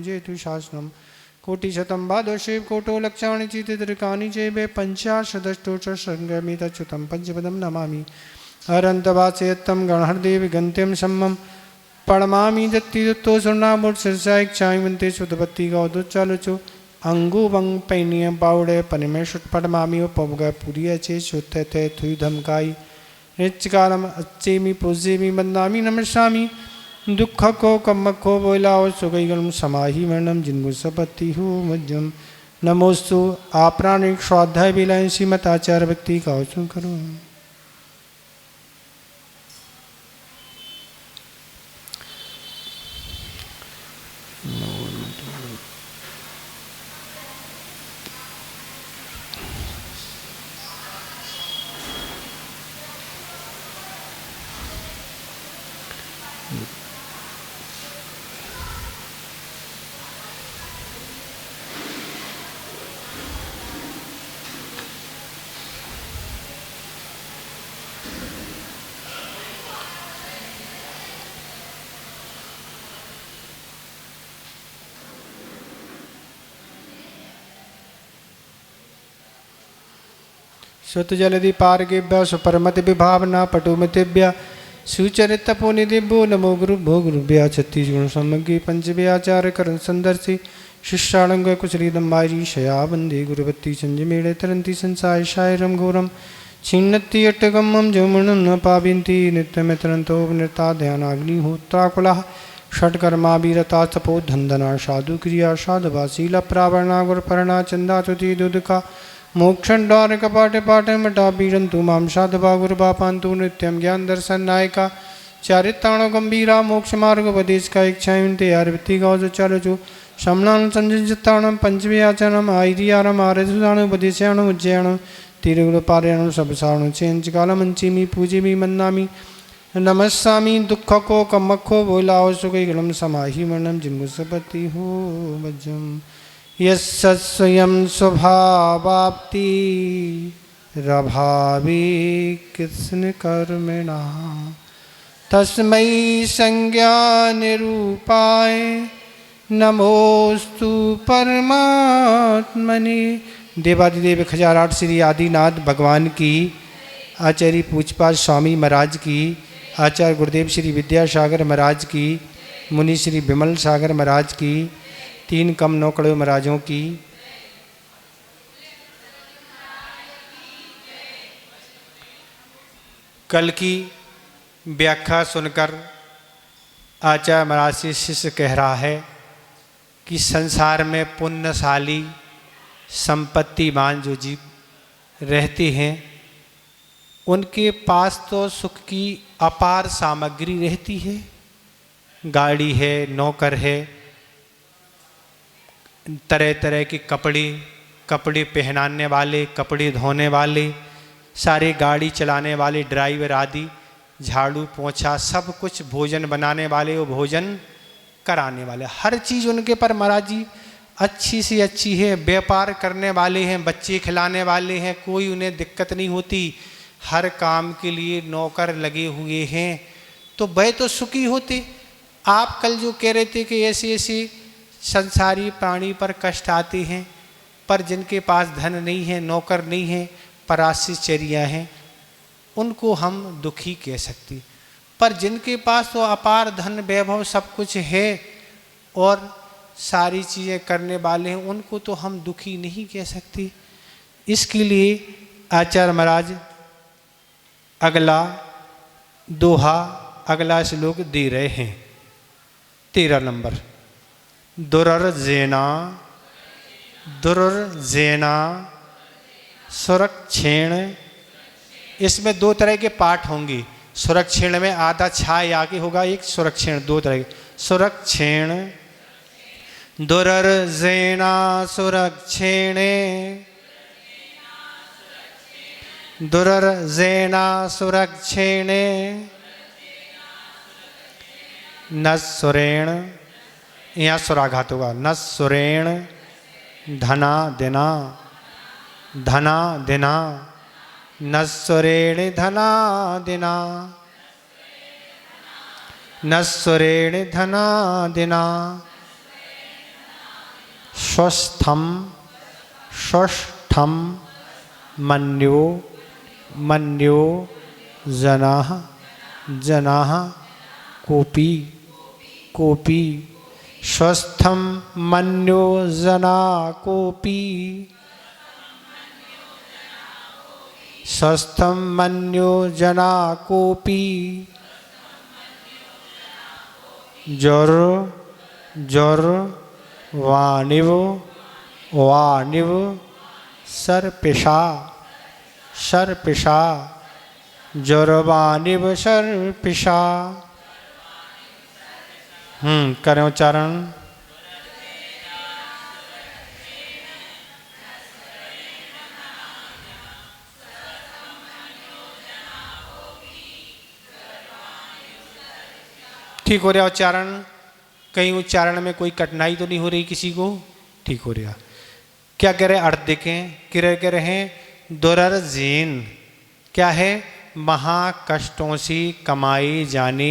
जेतु शासनम कोटिशतं बादोषेव कोटो लक्षाणि चित्तिद्रिकानि चैव पञ्चाशदष्टोच संगमितच्युतं पंचपदं नमामि अरन्तवाचयत्तं गणहरदेव गन्त्यं सम्मं पणमामि दत्ति दत्तो सुर्णामूर्तिर्सायिक्षायन्ते सुतपत्ति गौदुच्चालुचो अंगु वंग पैनियम पाउडे पनिमे शुट पडमामी पवग पुरिय चे शुद्धते थुई धमकाई नित्यकालम अच्छेमी पूजेमी बंदामी नमस्वामी दुख को कम्मको बोलाओ सुगैगलम समाही वर्णम जिन्मु सपत्ति हो मज्जम नमोस्तु आपराणिक श्राद्धाय बिलाय श्रीमताचार्य व्यक्ति का औचुं करो स्वतजलधि पार्गेभ्य सुपरमति विभावना पटुमतिभ्य सुचरित पुनिदिभ्यो नमो गुरुभ्यो गुरुभ्य छत्तीस गुण सम्मग्गी पंचव्याचार्य करण संदर्शी शिष्याणंग कुचरीदम्बारी शया वंदे गुरुवत्ती संजमेड़े तरंती संसाय शायरम घोरम छिन्नति अट्टगमम जमुनं न पाविन्ति नित्यमे तरंतो नृता ध्यानाग्निहोत्राकुला षट्कर्मा वीरता तपो धंधना साधु क्रिया साधवा शील प्रावरणा गुरपरणा चंदा तुति दुदका मोक्षण द्वार कपाटे पाटे मटा बीरंतु माम साधवा गुरुबा पांतु नित्यम ज्ञान दर्शन नायका चारिताणो गंभीरा मोक्ष मार्ग उपदेश का इच्छायुन्ते आरविति गौज चारुचु शमनान संजिताणम पंचव्याचनम आयरियारम आरजुदान उपदेशाण उज्जयाण तिरुगुरु पारायण सबसाण चेंच कालमंचिमी पूजिमी मन्नामी नमस्सामी दुख को कमखो बोलाओ सुगैगलम समाही वर्णम जिन्मुसपति हो वज्जम यस्वयं स्वभावाप्ति रभावे कृष्ण कर्मिणा तस्मै संज्ञानिरूपाय नमोस्तु परमात्मने। देवादिदेव खजाराट श्री आदिनाथ भगवान की, आचार्य पूजपाल स्वामी महाराज की, आचार्य गुरुदेव श्री विद्यासागर महाराज की, मुनि श्री विमल सागर महाराज की, तीन कम नौकड़ों महाराजों की, कल की व्याख्या सुनकर आचार्य महाराज से शिष्य कह रहा है कि संसार में पुण्यशाली संपत्तिमान जो जीव रहते हैं उनके पास तो सुख की अपार सामग्री रहती है, गाड़ी है, नौकर है, तरह तरह के कपड़े पहनाने वाले, कपड़े धोने वाले, सारे गाड़ी चलाने वाले ड्राइवर आदि, झाड़ू पोंछा सब कुछ, भोजन बनाने वाले वो भोजन कराने वाले, हर चीज़ उनके पर महाराज जी अच्छी से अच्छी है। व्यापार करने वाले हैं, बच्चे खिलाने वाले हैं, कोई उन्हें दिक्कत नहीं होती, हर काम के लिए नौकर लगे हुए हैं, तो वह तो सुखी होते। आप कल जो कह रहे थे कि ऐसे ऐसे संसारी प्राणी पर कष्ट आते हैं, पर जिनके पास धन नहीं है, नौकर नहीं है, पराश्रयचर्या हैं, उनको हम दुखी कह सकते। पर जिनके पास तो अपार धन वैभव सब कुछ है और सारी चीज़ें करने वाले हैं, उनको तो हम दुखी नहीं कह सकते। इसके लिए आचार्य महाराज अगला दोहा, अगला श्लोक दे रहे हैं, 13 नंबर। दुरर्जेना सुरक्षेण, इसमें दो तरह के पाठ होंगे। सुरक्षेण में आधा छाय आगे होगा, एक सुरक्षेण, दो तरह के। सुरक्षेण, दुरर्जेना सुरक्षेणे, दुरर्जेना सुरक्षेणे न सुरेण, यहाँ सुराघात होगा, न सुरेण धना दिना, धना दिना, न सुरेण धना दिना, नस्वरेण धना दिना स्वस्थम षष्ठम मन्यो मन्यो जनाः जनाः कोपि कोपि स्वस्थम मन्यो जना कोपि स्वस्थम मन्यो जना कोपि जर जर वाणिव वाणिव सर्पिषा सर्पिषा जरवाणिव सर्पिषा। करें उच्चारण। ठीक हो रहा उच्चारण? कहीं उच्चारण में कोई कठिनाई तो नहीं हो रही किसी को? ठीक हो रहा। क्या कह रहे? अर्थ देखें। कह रहे हैं दुरर्जीन क्या है? महाकष्टों से कमाए जाने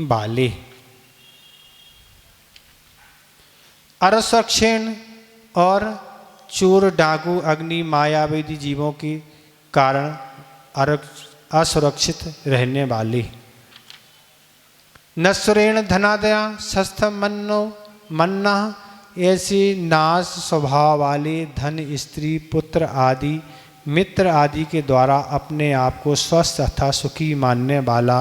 वाले। असुरक्षण और चोर डाकू अग्नि मायावादी जीवों के कारण असुरक्षित रहने वाले। नश्वरेण धनादया स्वस्थ मन्नो मन्ना ऐसे नाश स्वभाव वाले धन स्त्री पुत्र आदि मित्र आदि के द्वारा अपने आप को स्वस्थ तथा सुखी मानने वाला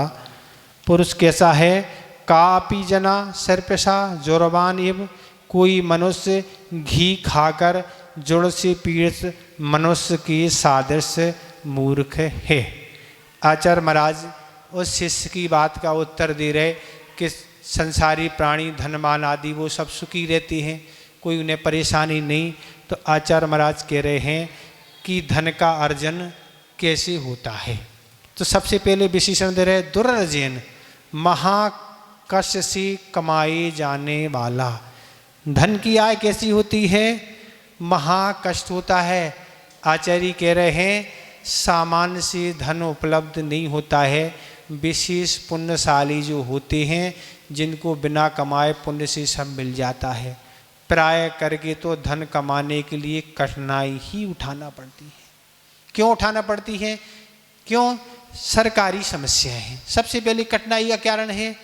पुरुष कैसा है? कापि जना सर्पसा जोरबान इव कोई मनुष्य घी खाकर जुड़ से पीड़ित मनुष्य के सादृश्य मूर्ख है। आचार्य महाराज उस शिष्य की बात का उत्तर दे रहे कि संसारी प्राणी धनमान आदि वो सब सुखी रहते हैं, कोई उन्हें परेशानी नहीं। तो आचार्य महाराज कह रहे हैं कि धन का अर्जन कैसे होता है। तो सबसे पहले विशेषण दे रहे दुरर्जन महाकष्ट से कमाए जाने वाला। धन की आय कैसी होती है? महाकष्ट होता है। आचार्य कह रहे हैं सामान्य से धन उपलब्ध नहीं होता है, विशेष पुण्यशाली जो होते हैं जिनको बिना कमाए पुण्य से सब मिल जाता है। प्राय करके तो धन कमाने के लिए कठिनाई ही उठाना पड़ती है। क्यों उठाना पड़ती है? क्यों? सरकारी समस्याएं हैं। सबसे पहले कठिनाई का कारण है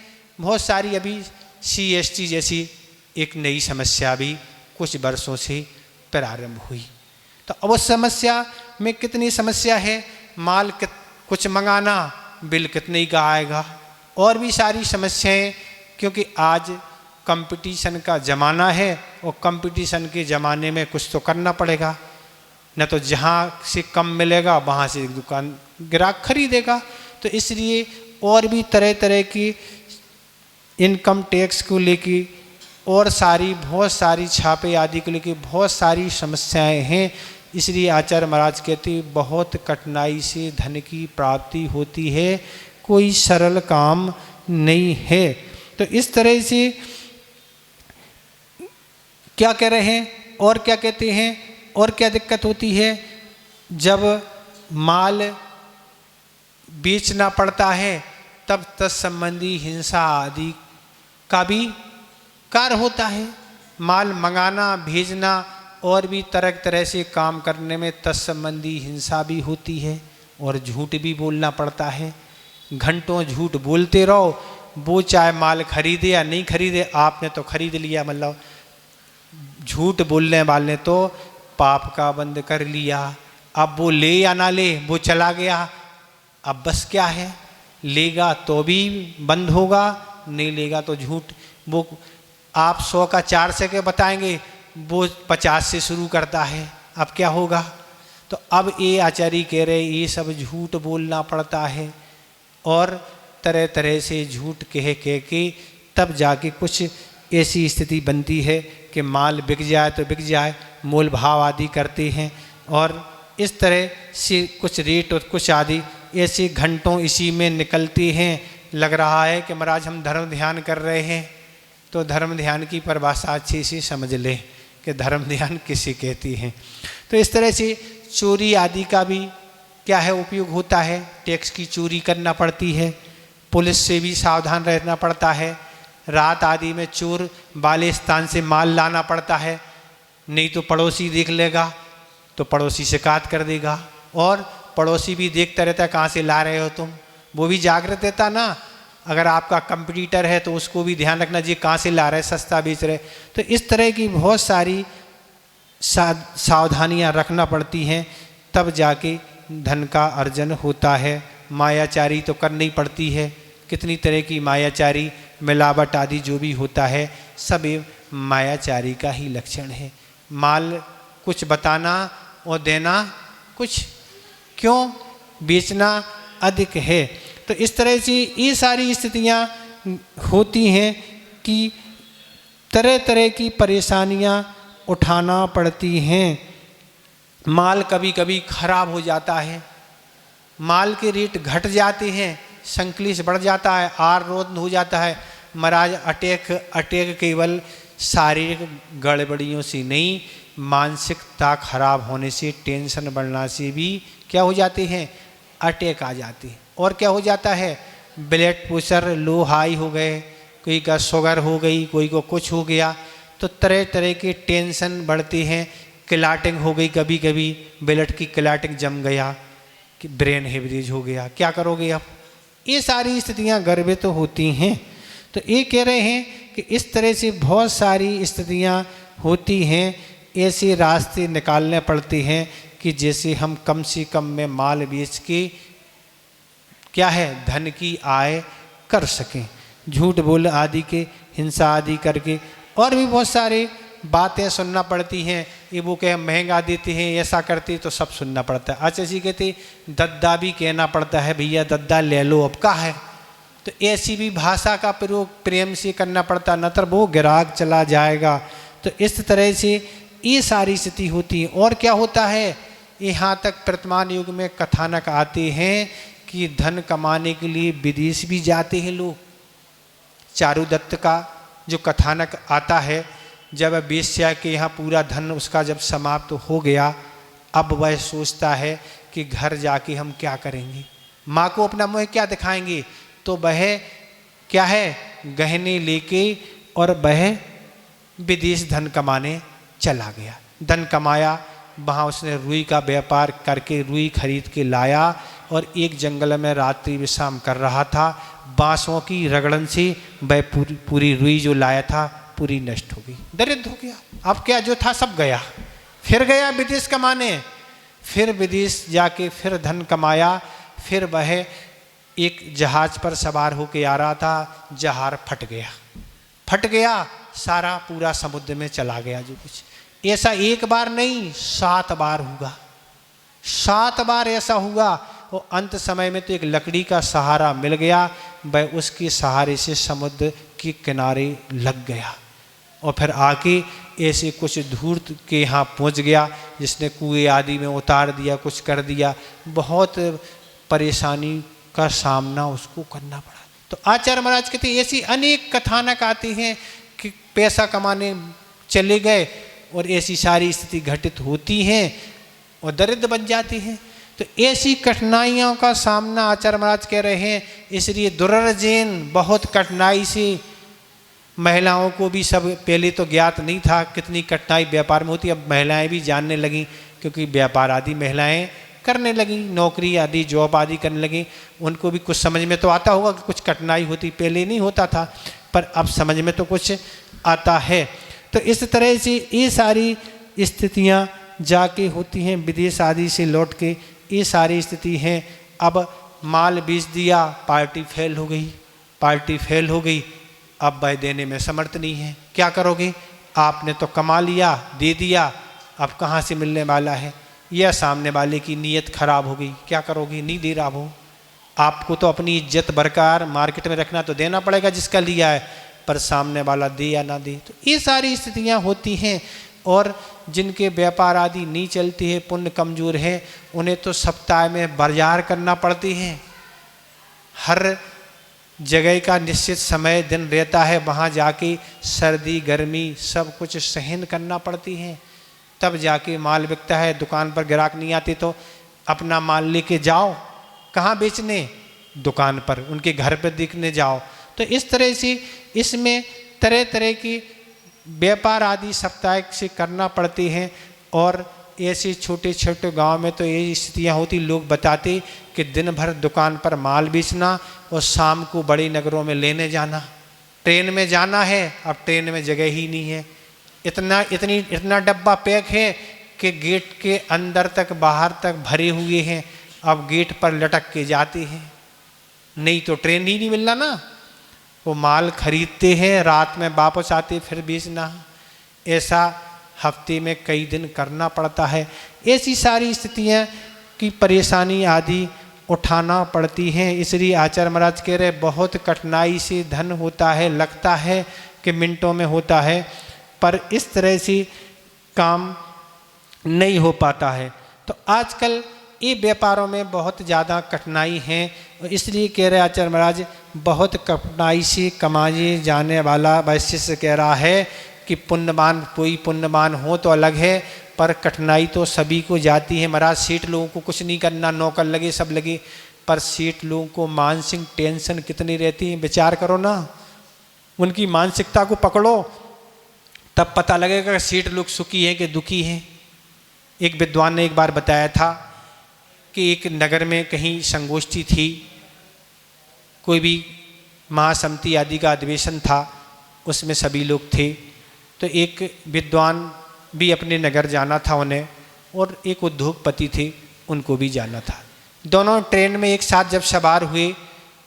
बहुत सारी अभी CST जैसी एक नई समस्या भी कुछ वर्षों से प्रारंभ हुई। तो अब उस समस्या में कितनी समस्या है? माल कुछ मंगाना, बिल कितने का आएगा, और भी सारी समस्याएं, क्योंकि आज कंपटीशन का ज़माना है और कंपटीशन के ज़माने में कुछ तो करना पड़ेगा, न तो जहाँ से कम मिलेगा वहाँ से दुकान ग्राहक खरीदेगा। तो इसलिए और भी तरह तरह की इनकम टैक्स को लेके और बहुत सारी छापे आदि को लेके बहुत सारी समस्याएं हैं। इसलिए आचार्य महाराज कहते बहुत कठिनाई से धन की प्राप्ति होती है, कोई सरल काम नहीं है। तो इस तरह से क्या कह रहे हैं और क्या कहते हैं और क्या दिक्कत होती है? जब माल बेचना पड़ता है तब तत्संबंधी हिंसा आदि का भी कार्य होता है। माल मंगाना, भेजना और भी तरह तरह से काम करने में तत्संबंधी हिंसा भी होती है और झूठ भी बोलना पड़ता है। घंटों झूठ बोलते रहो, वो चाहे माल खरीदे या नहीं खरीदे, आपने तो खरीद लिया। मतलब झूठ बोलने वाले तो पाप का बंद कर लिया। अब वो ले या ना ले, वो चला गया। अब बस क्या है, लेगा तो भी बंद होगा, नहीं लेगा तो झूठ। वो आप 100 का 4 से के बताएंगे, वो 50 से शुरू करता है। अब क्या होगा? तो अब ये आचार्य कह रहे ये सब झूठ बोलना पड़ता है और तरह तरह से झूठ कह के तब जाके कुछ ऐसी स्थिति बनती है कि माल बिक जाए तो बिक जाए, मोल भाव आदि करते हैं और इस तरह से कुछ रेट और कुछ आदि ऐसे घंटों इसी में निकलते हैं। लग रहा है कि महाराज हम धर्म ध्यान कर रहे हैं, तो धर्म ध्यान की परिभाषा अच्छी सी समझ लें कि धर्म ध्यान किसे कहती है। तो इस तरह से चोरी आदि का भी क्या है उपयोग होता है। टैक्स की चोरी करना पड़ती है, पुलिस से भी सावधान रहना पड़ता है। रात आदि में चोर वाले स्थान से माल लाना पड़ता है। नहीं तो पड़ोसी देख लेगा तो पड़ोसी शिकायत कर देगा, और पड़ोसी भी देखता रहता है कहाँ से ला रहे हो तुम, वो भी जागृत रहता ना। अगर आपका कंपटीटर है तो उसको भी ध्यान रखना जी कहाँ से ला रहे, सस्ता बेच रहे। तो इस तरह की बहुत सारी सावधानियां रखना पड़ती हैं, तब जाके धन का अर्जन होता है। मायाचारी तो करनी ही पड़ती है, कितनी तरह की मायाचारी, मिलावट आदि जो भी होता है सब ये मायाचारी का ही लक्षण है। माल कुछ बताना और देना कुछ, क्यों बेचना अधिक है। तो इस तरह से ये सारी स्थितियां होती हैं कि तरह तरह की परेशानियां उठाना पड़ती हैं। माल कभी कभी खराब हो जाता है, माल के रेट घट जाते हैं, संक्लेश बढ़ जाता है, आर रोध हो जाता है। महाराज अटैक केवल शारीरिक गड़बड़ियों से नहीं, मानसिकता खराब होने से, टेंशन बढ़ना से भी क्या हो जाते हैं, अटैक आ जाते हैं। और क्या हो जाता है, ब्लड प्रेशर लो हाई हो गए, कोई का शुगर हो गई, कोई को कुछ हो गया, तो तरह तरह के टेंशन बढ़ते हैं। क्लॉटिंग हो गई, कभी कभी ब्लड की क्लॉटिंग जम गया, कि ब्रेन हेमरेज हो गया, क्या करोगे अब। ये सारी स्थितियां गर्भित तो होती हैं। तो ये कह रहे हैं कि इस तरह से बहुत सारी स्थितियां होती हैं, ऐसे रास्ते निकालने पड़ते हैं कि जैसे हम कम से कम में माल बेच के क्या है, धन की आय कर सकें, झूठ बोल आदि के, हिंसा आदि करके। और भी बहुत सारे बातें सुनना पड़ती हैं, ये वो कहे महंगा देते हैं, ऐसा करते, तो सब सुनना पड़ता है। अच्छा जी कहते दद्दा भी कहना पड़ता है, भैया दद्दा ले लो अब का है। तो ऐसी भी भाषा का प्रयोग प्रेम से करना पड़ता, न तो वो ग्राहक चला जाएगा। तो इस तरह से ये सारी स्थिति होती है। और क्या होता है, यहाँ तक वर्तमान युग में कथानक आते हैं कि धन कमाने के लिए विदेश भी जाते हैं लोग। चारुदत्त का जो कथानक आता है, जब वेश्या के यहाँ पूरा धन उसका जब समाप्त हो गया, अब वह सोचता है कि घर जाके हम क्या करेंगे, माँ को अपना मुँह क्या दिखाएंगे। तो वह क्या है, गहने लेके और वह विदेश धन कमाने चला गया। धन कमाया, वहाँ उसने रुई का व्यापार करके रुई खरीद के लाया, और एक जंगल में रात्रि विश्राम कर रहा था। बांसों की रगड़न से वह पूरी रुई जो लाया था पूरी नष्ट हो गई, दरिद्र हो गया। अब क्या जो था सब गया। फिर गया विदेश कमाने, फिर विदेश जाके फिर धन कमाया। फिर वह एक जहाज पर सवार होके आ रहा था, जहाज फट गया, सारा पूरा समुद्र में चला गया जो कुछ। ऐसा एक बार नहीं, 7 बार होगा, 7 बार ऐसा हुआ। और अंत समय में तो एक लकड़ी का सहारा मिल गया, वह उसके सहारे से समुद्र के किनारे लग गया, और फिर आके ऐसे कुछ धूर्त के यहाँ पहुँच गया, जिसने कुएं आदि में उतार दिया, कुछ कर दिया। बहुत परेशानी का सामना उसको करना पड़ा। तो आचार्य महाराज कहते ऐसी अनेक कथानक आते हैं कि पैसा कमाने चले गए और ऐसी सारी स्थिति घटित होती हैं और दरिद्र बन जाती हैं। तो ऐसी कठिनाइयों का सामना आचार्य महाराज कह रहे हैं। इसलिए दुर्जन बहुत कठिनाई से, महिलाओं को भी सब पहले तो ज्ञात नहीं था कितनी कठिनाई व्यापार में होती, अब महिलाएं भी जानने लगी, क्योंकि व्यापार आदि महिलाएं करने लगी, नौकरी आदि जॉब आदि करने लगी। उनको भी कुछ समझ में तो आता होगा कि कुछ कठिनाई होती, पहले नहीं होता था, पर अब समझ में तो कुछ आता है। तो इस तरह से ये सारी स्थितियां जाके होती हैं, विदेश आदि से लौट के ये सारी स्थिति हैं। अब माल बेच दिया, पार्टी फेल हो गई, अब वह देने में समर्थ नहीं है, क्या करोगे। आपने तो कमा लिया, दे दिया, अब कहाँ से मिलने वाला है। यह सामने वाले की नीयत खराब हो गई, क्या करोगे, नहीं दे रहा वो। आपको तो अपनी इज्जत बरकरार मार्केट में रखना तो देना पड़ेगा जिसका लिया है, पर सामने वाला दे या ना दे। तो ये सारी स्थितियां होती हैं। और जिनके व्यापार आदि नहीं चलती है, पुण्य कमजोर है, उन्हें तो सप्ताह में बाजार करना पड़ती है। हर जगह का निश्चित समय दिन रहता है, वहाँ जाके सर्दी गर्मी सब कुछ सहन करना पड़ती है, तब जाके माल बिकता है। दुकान पर ग्राहक नहीं आते तो अपना माल लेके जाओ, कहाँ बेचने, दुकान पर, उनके घर पर दिखने जाओ। तो इस तरह से इसमें तरह तरह की व्यापार आदि साप्ताहिक से करना पड़ते हैं। और ऐसे छोटे छोटे गांव में तो ये स्थितियाँ होती, लोग बताते कि दिन भर दुकान पर माल बेचना और शाम को बड़े नगरों में लेने जाना। ट्रेन में जाना है, अब ट्रेन में जगह ही नहीं है, इतना डब्बा पैक है कि गेट के अंदर तक बाहर तक भरे हुए हैं। अब गेट पर लटक के जाते हैं, नहीं तो ट्रेन ही नहीं मिलना ना। वो माल खरीदते हैं, रात में वापस आते फिर बेचना। ऐसा हफ्ते में कई दिन करना पड़ता है। ऐसी सारी स्थितियाँ की परेशानी आदि उठाना पड़ती हैं। इसलिए आचार्य महाराज कह रहे बहुत कठिनाई से धन होता है, लगता है कि मिनटों में होता है, पर इस तरह से काम नहीं हो पाता है। तो आजकल ये व्यापारों में बहुत ज़्यादा कठिनाई है, इसलिए कह रहे आचार्य महाराज बहुत कठिनाई से कमाए जाने वाला वैश्य कह रहा है कि पुण्यवान, कोई पुण्यवान हो तो अलग है, पर कठिनाई तो सभी को जाती है। महाराज सेठ लोगों को कुछ नहीं करना, नौकर लगे सब लगे, पर सेठ लोगों को मानसिक टेंशन कितनी रहती है, विचार करो ना। उनकी मानसिकता को पकड़ो तब पता लगेगा कि सेठ लोग सुखी हैं कि दुखी हैं। एक विद्वान ने एक बार बताया था कि एक नगर में कहीं संगोष्ठी थी, कोई भी महासमिति आदि का अधिवेशन था, उसमें सभी लोग थे। तो एक विद्वान भी अपने नगर जाना था उन्हें, और एक उद्योगपति थे, उनको भी जाना था। दोनों ट्रेन में एक साथ जब सवार हुए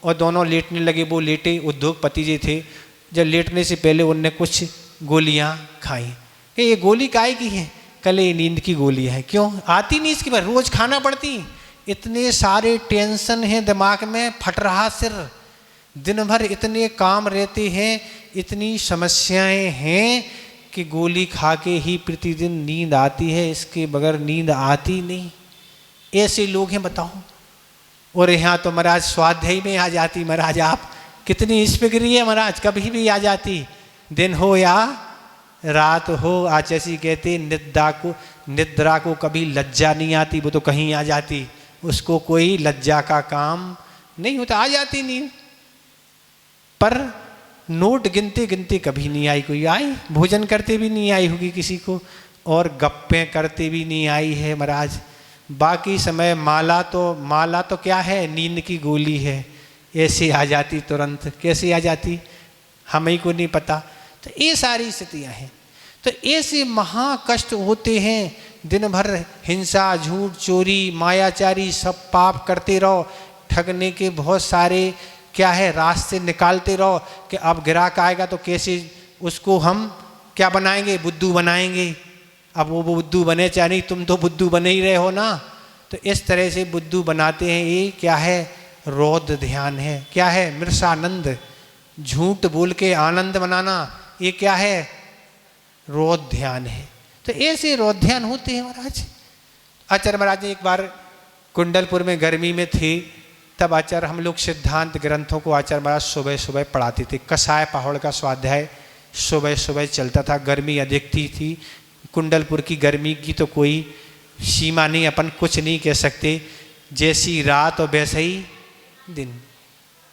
और दोनों लेटने लगे, वो लेटे, उद्योगपति जी थे, जब लेटने से पहले उनने कुछ गोलियां खाई कि ये गोली काहे की है, कल ये नींद की गोली है। क्यों आती नहीं इसकी बार, रोज खाना पड़ती, इतने सारे टेंशन हैं दिमाग में, फट रहा सिर, दिन भर इतने काम रहते हैं, इतनी समस्याएं हैं कि गोली खा के ही प्रतिदिन नींद आती है, इसके बगैर नींद आती नहीं। ऐसे लोग हैं बताओ। और यहाँ तो महाराज स्वाध्याय में आ जाती, महाराज आप कितनी स्पिगरी है महाराज, कभी भी आ जाती, दिन हो या रात हो। आचार्य कहते निद्रा को कभी लज्जा नहीं आती, वो तो कहीं आ जाती, उसको कोई लज्जा का काम नहीं होता, आ जाती नींद। पर नोट गिनते गिनते कभी नहीं आई, कोई आई, भोजन करते भी नहीं आई होगी किसी को, और गप्पें करते भी नहीं आई है महाराज। बाकी समय माला तो क्या है, नींद की गोली है, ऐसे आ जाती तुरंत। कैसे आ जाती हमें को नहीं पता। तो ये सारी स्थितियाँ हैं। तो ऐसे महाकष्ट होते हैं, दिन भर हिंसा, झूठ, चोरी, मायाचारी सब पाप करते रहो, ठगने के बहुत सारे क्या है रास्ते निकालते रहो कि अब ग्राहक आएगा तो कैसे उसको हम क्या बनाएंगे, बुद्धू बनाएंगे। अब वो बुद्धू बने चाहे नहीं, तुम तो बुद्धू बने ही रहे हो ना। तो इस तरह से बुद्धू बनाते हैं। ये क्या है, रौद्र ध्यान है। क्या है, मृषानंद, झूठ बोल के आनंद बनाना, ये क्या है, रौद्र ध्यान है। तो ऐसे रौद्र ध्यान होते हैं महाराज। आचार्य महाराज ने एक बार कुंडलपुर में गर्मी में थे, तब आचार्य हम लोग सिद्धांत ग्रंथों को आचार्य महाराज सुबह सुबह पढ़ाते थे। कसाय पहाड़ का स्वाध्याय सुबह सुबह चलता था। गर्मी अधिक थी, कुंडलपुर की गर्मी की तो कोई सीमा नहीं, अपन कुछ नहीं कह सकते। जैसी रात और वैसे ही दिन।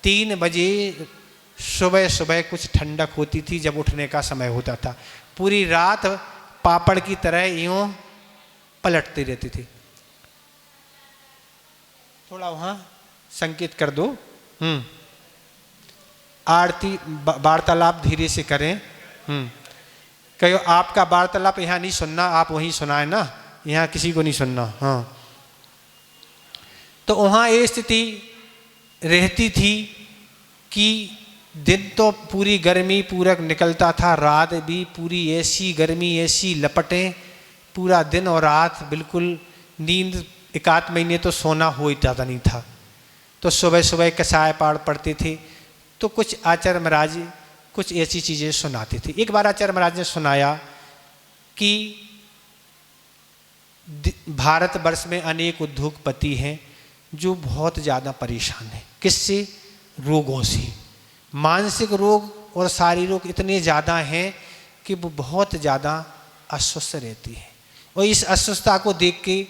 3 बजे सुबह सुबह कुछ ठंडक होती थी जब उठने का समय होता था, पूरी रात पापड़ की तरह यूं पलटते रहते थे। थोड़ा वहाँ संकेत कर दो। आरती वार्तालाप धीरे से करें। कहो आपका वार्तालाप यहाँ नहीं सुनना, आप वहीं सुनाए ना, यहाँ किसी को नहीं सुनना। हाँ, तो वहाँ ये स्थिति रहती थी कि दिन तो पूरी गर्मी पूरक निकलता था, रात भी पूरी ऐसी गर्मी, ऐसी लपटें, पूरा दिन और रात बिल्कुल नींद। 1-8 महीने तो सोना हो ही जाता नहीं था। तो सुबह सुबह कसाय पाठ पढ़ते थे। तो कुछ आचार्य महाराज कुछ ऐसी चीज़ें सुनाते थे। एक बार आचार्य महाराज ने सुनाया कि भारतवर्ष में अनेक उद्योगपति हैं जो बहुत ज़्यादा परेशान हैं। किससे? रोगों से। मानसिक रोग और शारीरिक रोग इतने ज़्यादा हैं कि वो बहुत ज़्यादा अस्वस्थ रहती है। और इस अस्वस्थता को देख के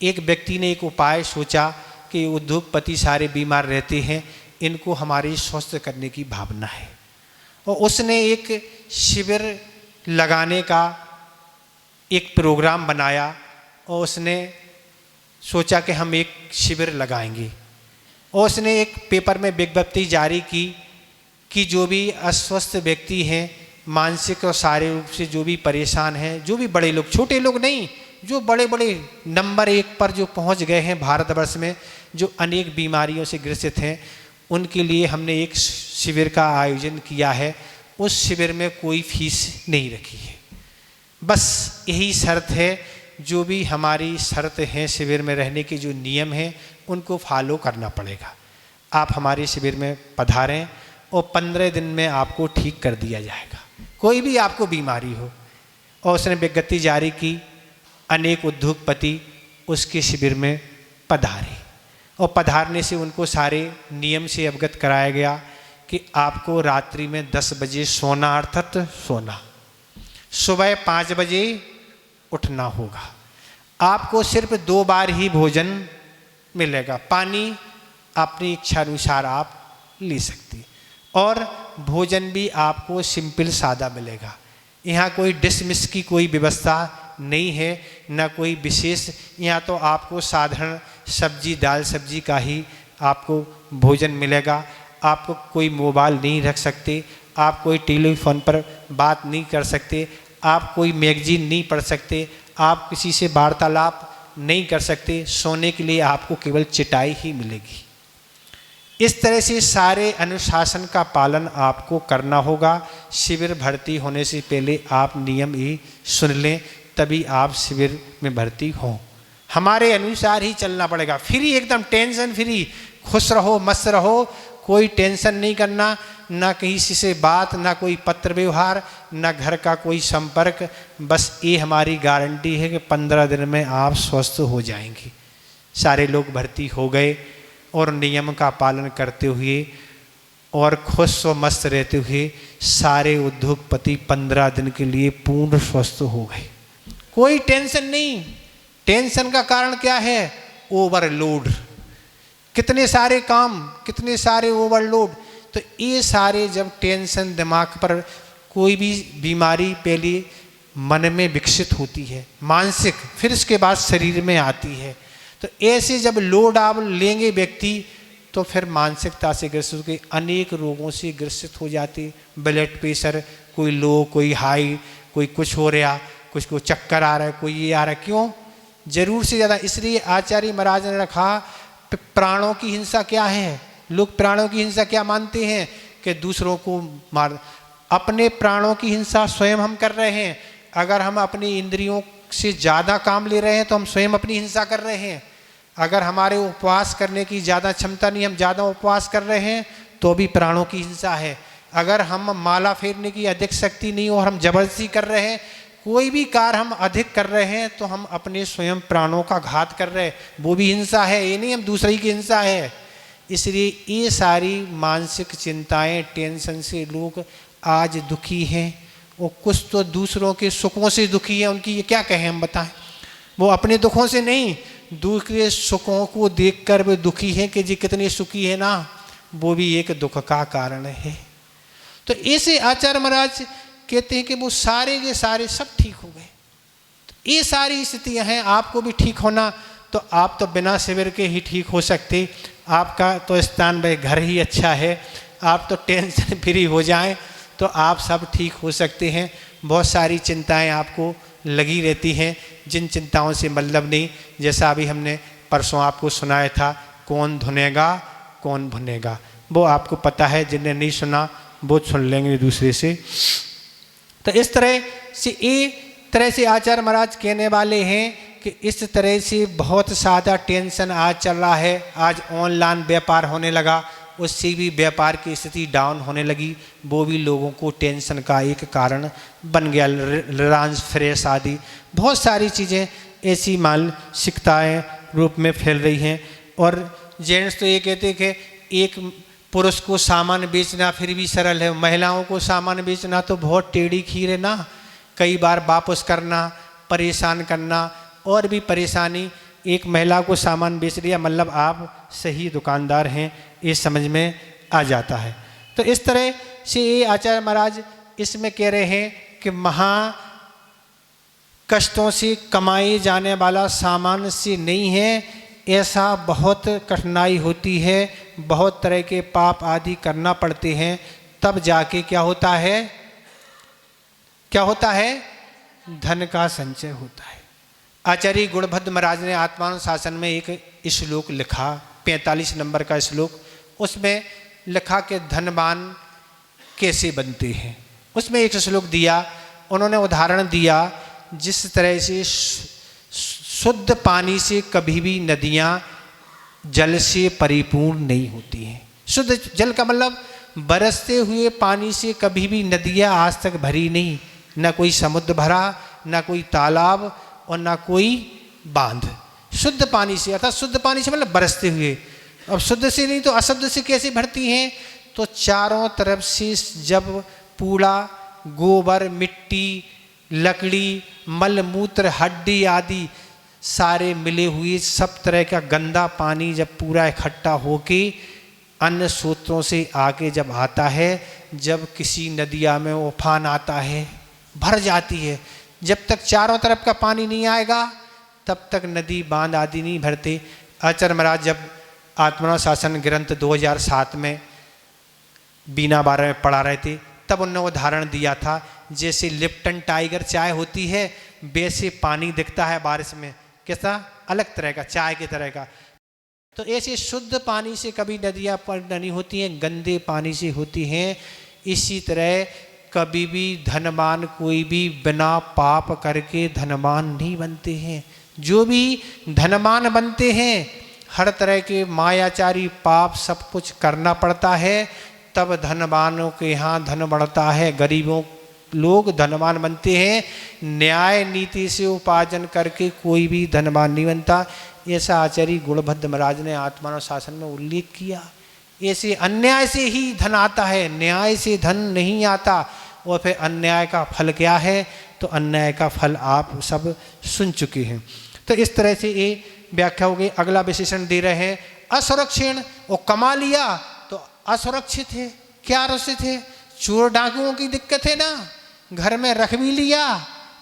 एक व्यक्ति ने एक उपाय सोचा कि उद्योगपति सारे बीमार रहते हैं, इनको हमारी स्वस्थ करने की भावना है। और उसने एक शिविर लगाने का एक प्रोग्राम बनाया और उसने सोचा कि हम एक शिविर लगाएंगे और उसने एक पेपर में विज्ञप्ति जारी की कि जो भी अस्वस्थ व्यक्ति हैं, मानसिक और शारीरिक रूप से जो भी परेशान हैं, जो भी बड़े लोग, छोटे लोग नहीं, जो बड़े बड़े नंबर 1 पर जो पहुंच गए हैं भारतवर्ष में, जो अनेक बीमारियों से ग्रसित हैं, उनके लिए हमने एक शिविर का आयोजन किया है। उस शिविर में कोई फीस नहीं रखी है, बस यही शर्त है। जो भी हमारी शर्त हैं शिविर में रहने के, जो नियम हैं, उनको फॉलो करना पड़ेगा। आप हमारे शिविर में पधारें और 15 दिन में आपको ठीक कर दिया जाएगा, कोई भी आपको बीमारी हो। और उसने विज्ञप्ति जारी की, अनेक उद्योगपति उसके शिविर में पधारे और पधारने से उनको सारे नियम से अवगत कराया गया कि आपको रात्रि में 10 बजे सोना, अर्थात सोना, सुबह 5 बजे उठना होगा। आपको सिर्फ 2 बार ही भोजन मिलेगा, पानी अपनी इच्छा अनुसार आप ले सकते, और भोजन भी आपको सिंपल सादा मिलेगा। यहाँ कोई डिशमिश की कोई व्यवस्था नहीं है, न कोई विशेष। यहाँ तो आपको साधारण सब्जी, दाल सब्जी का ही आपको भोजन मिलेगा। आपको कोई मोबाइल नहीं रख सकते, आप कोई टेलीफोन पर बात नहीं कर सकते, आप कोई मैगजीन नहीं पढ़ सकते, आप किसी से वार्तालाप नहीं कर सकते। सोने के लिए आपको केवल चटाई ही मिलेगी। इस तरह से सारे अनुशासन का पालन आपको करना होगा। शिविर भर्ती होने से पहले आप नियम ही सुन लें, तभी आप शिविर में भर्ती हों। हमारे अनुसार ही चलना पड़ेगा, फ्री, एकदम टेंशन फ्री, खुश रहो, मस्त रहो, कोई टेंशन नहीं करना, ना किसी से बात, ना कोई पत्र व्यवहार, ना घर का कोई संपर्क। बस ये हमारी गारंटी है कि 15 दिन में आप स्वस्थ हो जाएंगे। सारे लोग भर्ती हो गए और नियम का पालन करते हुए और खुश व मस्त रहते हुए सारे उद्योगपति 15 दिन के लिए पूर्ण स्वस्थ हो गए। कोई टेंशन नहीं। टेंशन का कारण क्या है? ओवरलोड, कितने सारे काम, कितने सारे ओवरलोड। तो ये सारे जब टेंशन दिमाग पर, कोई भी बीमारी पहले मन में विकसित होती है, मानसिक, फिर इसके बाद शरीर में आती है। तो ऐसे जब लोड आप लेंगे व्यक्ति, तो फिर मानसिकता से ग्रसित होकर अनेक रोगों से ग्रसित हो जाते। ब्लड प्रेशर कोई लो, कोई हाई, कोई कुछ हो रहा, कुछ को चक्कर आ रहा है, कोई ये आ रहा है। क्यों? जरूर से ज़्यादा। इसलिए आचार्य महाराज ने रखा, प्राणों की हिंसा क्या है? लोग प्राणों की हिंसा क्या मानते हैं? कि दूसरों को मार। अपने प्राणों की हिंसा स्वयं हम कर रहे हैं। अगर हम अपनी इंद्रियों से ज़्यादा काम ले रहे हैं तो हम स्वयं अपनी हिंसा कर रहे हैं। अगर हमारे उपवास करने की ज़्यादा क्षमता नहीं, हम ज़्यादा उपवास कर रहे हैं, तो भी प्राणों की हिंसा है। अगर हम माला फेरने की अधिक शक्ति नहीं और हम जबरदस्ती कर रहे हैं, कोई भी कार्य हम अधिक कर रहे हैं, तो हम अपने स्वयं प्राणों का घात कर रहे हैं, वो भी हिंसा है। ये नहीं हम दूसरे की हिंसा है। इसलिए ये सारी मानसिक चिंताएं, टेंशन से लोग आज दुखी हैं, और कुछ तो दूसरों के सुखों से दुखी हैं। उनकी ये क्या कहें हम बताएं? वो अपने दुखों से नहीं, दूसरे सुखों को देखकर वे दुखी हैं कि जी कितने सुखी है ना, वो भी एक दुख का कारण है। तो ऐसे आचार्य महाराज कहते हैं कि वो सारे के सारे सब ठीक हो गए। तो ये सारी स्थितियां हैं। आपको भी ठीक होना, तो आप तो बिना शिविर के ही ठीक हो सकते। आपका तो स्थान भाई घर ही अच्छा है, आप तो टेंशन फ्री हो जाएं तो आप सब ठीक हो सकते हैं। बहुत सारी चिंताएं आपको लगी रहती हैं, जिन चिंताओं से मतलब नहीं। जैसा अभी हमने परसों आपको सुनाया था, कौन धुनेगा कौन भुनेगा, वो आपको पता है। जिन्हें नहीं सुना वो सुन लेंगे दूसरे से। तो इस तरह से आचार्य महाराज कहने वाले हैं कि इस तरह से बहुत ज़्यादा टेंशन आज चल रहा है। आज ऑनलाइन व्यापार होने लगा, उससे भी व्यापार की स्थिति डाउन होने लगी। वो भी लोगों को टेंशन का एक कारण बन गया। रिलायंस फ्रेश आदि बहुत सारी चीज़ें ऐसी मानसिकताएं रूप में फैल रही हैं। और जेंट्स तो ये कहते हैं कि एक पुरुष को सामान बेचना फिर भी सरल है, महिलाओं को सामान बेचना तो बहुत टेढ़ी खीर है ना। कई बार वापस करना, परेशान करना, और भी परेशानी। एक महिला को सामान बेच दिया, मतलब आप सही दुकानदार हैं, ये समझ में आ जाता है। तो इस तरह से ये आचार्य महाराज इसमें कह रहे हैं कि महा कष्टों से कमाए जाने वाला सामान से नहीं है, ऐसा बहुत कठिनाई होती है, बहुत तरह के पाप आदि करना पड़ते हैं, तब जाके क्या होता है, क्या होता है, धन का संचय होता है। आचार्य गुणभद्र महाराज ने आत्मानुशासन में एक श्लोक लिखा, 45 नंबर का श्लोक, उसमें लिखा कि धनवान कैसे बनते हैं। उसमें एक श्लोक दिया, उन्होंने उदाहरण दिया, जिस तरह से शुद्ध पानी से कभी भी नदियाँ जल से परिपूर्ण नहीं होती हैं। शुद्ध जल का मतलब बरसते हुए पानी से कभी भी नदियाँ आज तक भरी नहीं, न कोई समुद्र भरा, न कोई तालाब और न कोई बांध। शुद्ध पानी से, अर्थात शुद्ध पानी से मतलब बरसते हुए। अब शुद्ध से नहीं तो अशुद्ध से कैसे भरती हैं? तो चारों तरफ से जब पूरा गोबर, मिट्टी, लकड़ी, मलमूत्र, हड्डी आदि सारे मिले हुए सब तरह का गंदा पानी जब पूरा इकट्ठा होके अन्य सूत्रों से आके जब आता है, जब किसी नदिया में उफान आता है, भर जाती है। जब तक चारों तरफ का पानी नहीं आएगा तब तक नदी बांध आदि नहीं भरते। आचार्य महाराज जब आत्मानुशासन ग्रंथ 2007 में बीना बारह में पढ़ा रहे थे, तब उन्होंने उदाहरण दिया था, जैसे लिप्टन टाइगर चाय होती है वैसे पानी दिखता है बारिश में, कैसा अलग तरह का, चाय की तरह का। तो ऐसे शुद्ध पानी से कभी नदियाँ पर नहीं होती हैं, गंदे पानी से होती हैं। इसी तरह कभी भी धनवान कोई भी बिना पाप करके धनवान नहीं बनते हैं। जो भी धनवान बनते हैं हर तरह के मायाचारी पाप सब कुछ करना पड़ता है, तब धनवानों के यहाँ धन बढ़ता है। गरीबों लोग धनवान बनते हैं, न्याय नीति से उपार्जन करके कोई भी धनवान नहीं बनता। ऐसा आचार्य गुणभद्र महाराज ने आत्मानुशासन में उल्लेख किया। ऐसे अन्याय से ही धन आता है, न्याय से धन नहीं आता। और फिर अन्याय का फल क्या है? तो अन्याय का फल आप सब सुन चुके हैं। तो इस तरह से ये व्याख्या हो गई। अगला विशेषण दे रहे हैं असुरक्षिण। और कमा लिया तो असुरक्षित है। क्या सुरक्षित है? चोर डाकुओं की दिक्कत है ना, घर में रख भी लिया,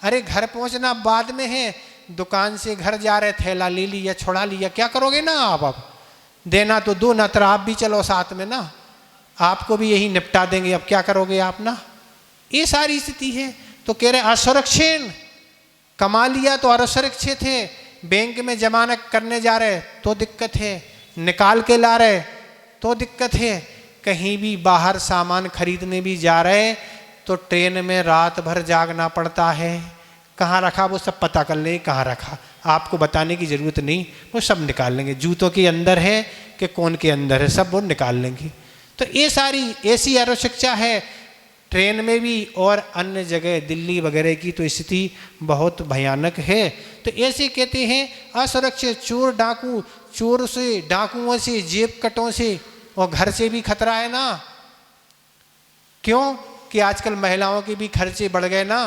अरे घर पहुंचना बाद में है, दुकान से घर जा रहे थैला ले लिया, छुड़ा लिया, क्या करोगे ना आप? अब देना तो दो, ना तो आप भी चलो साथ में ना, आपको भी यही निपटा देंगे, अब क्या करोगे आप ना। ये सारी स्थिति है। तो कह रहे असुरक्षित, कमा लिया तो असुरक्षित है, बैंक में जमा करने जा रहे तो दिक्कत है, निकाल के ला रहे तो दिक्कत है, कहीं भी बाहर सामान खरीदने भी जा रहे तो ट्रेन में रात भर जागना पड़ता है। कहाँ रखा वो सब पता कर ले, कहाँ रखा आपको बताने की ज़रूरत नहीं, वो सब निकाल लेंगे। जूतों के अंदर है कि कौन के अंदर है, सब वो निकाल लेंगे। तो ये सारी ऐसी आवश्यकता है ट्रेन में भी और अन्य जगह दिल्ली वगैरह की तो स्थिति बहुत भयानक है। तो ऐसे कहते हैं असुरक्षित, चोर डाकू, चोर से, डाकुओं से, जेब कटों से और घर से भी खतरा है ना। क्यों कि आजकल महिलाओं के भी खर्चे बढ़ गए ना।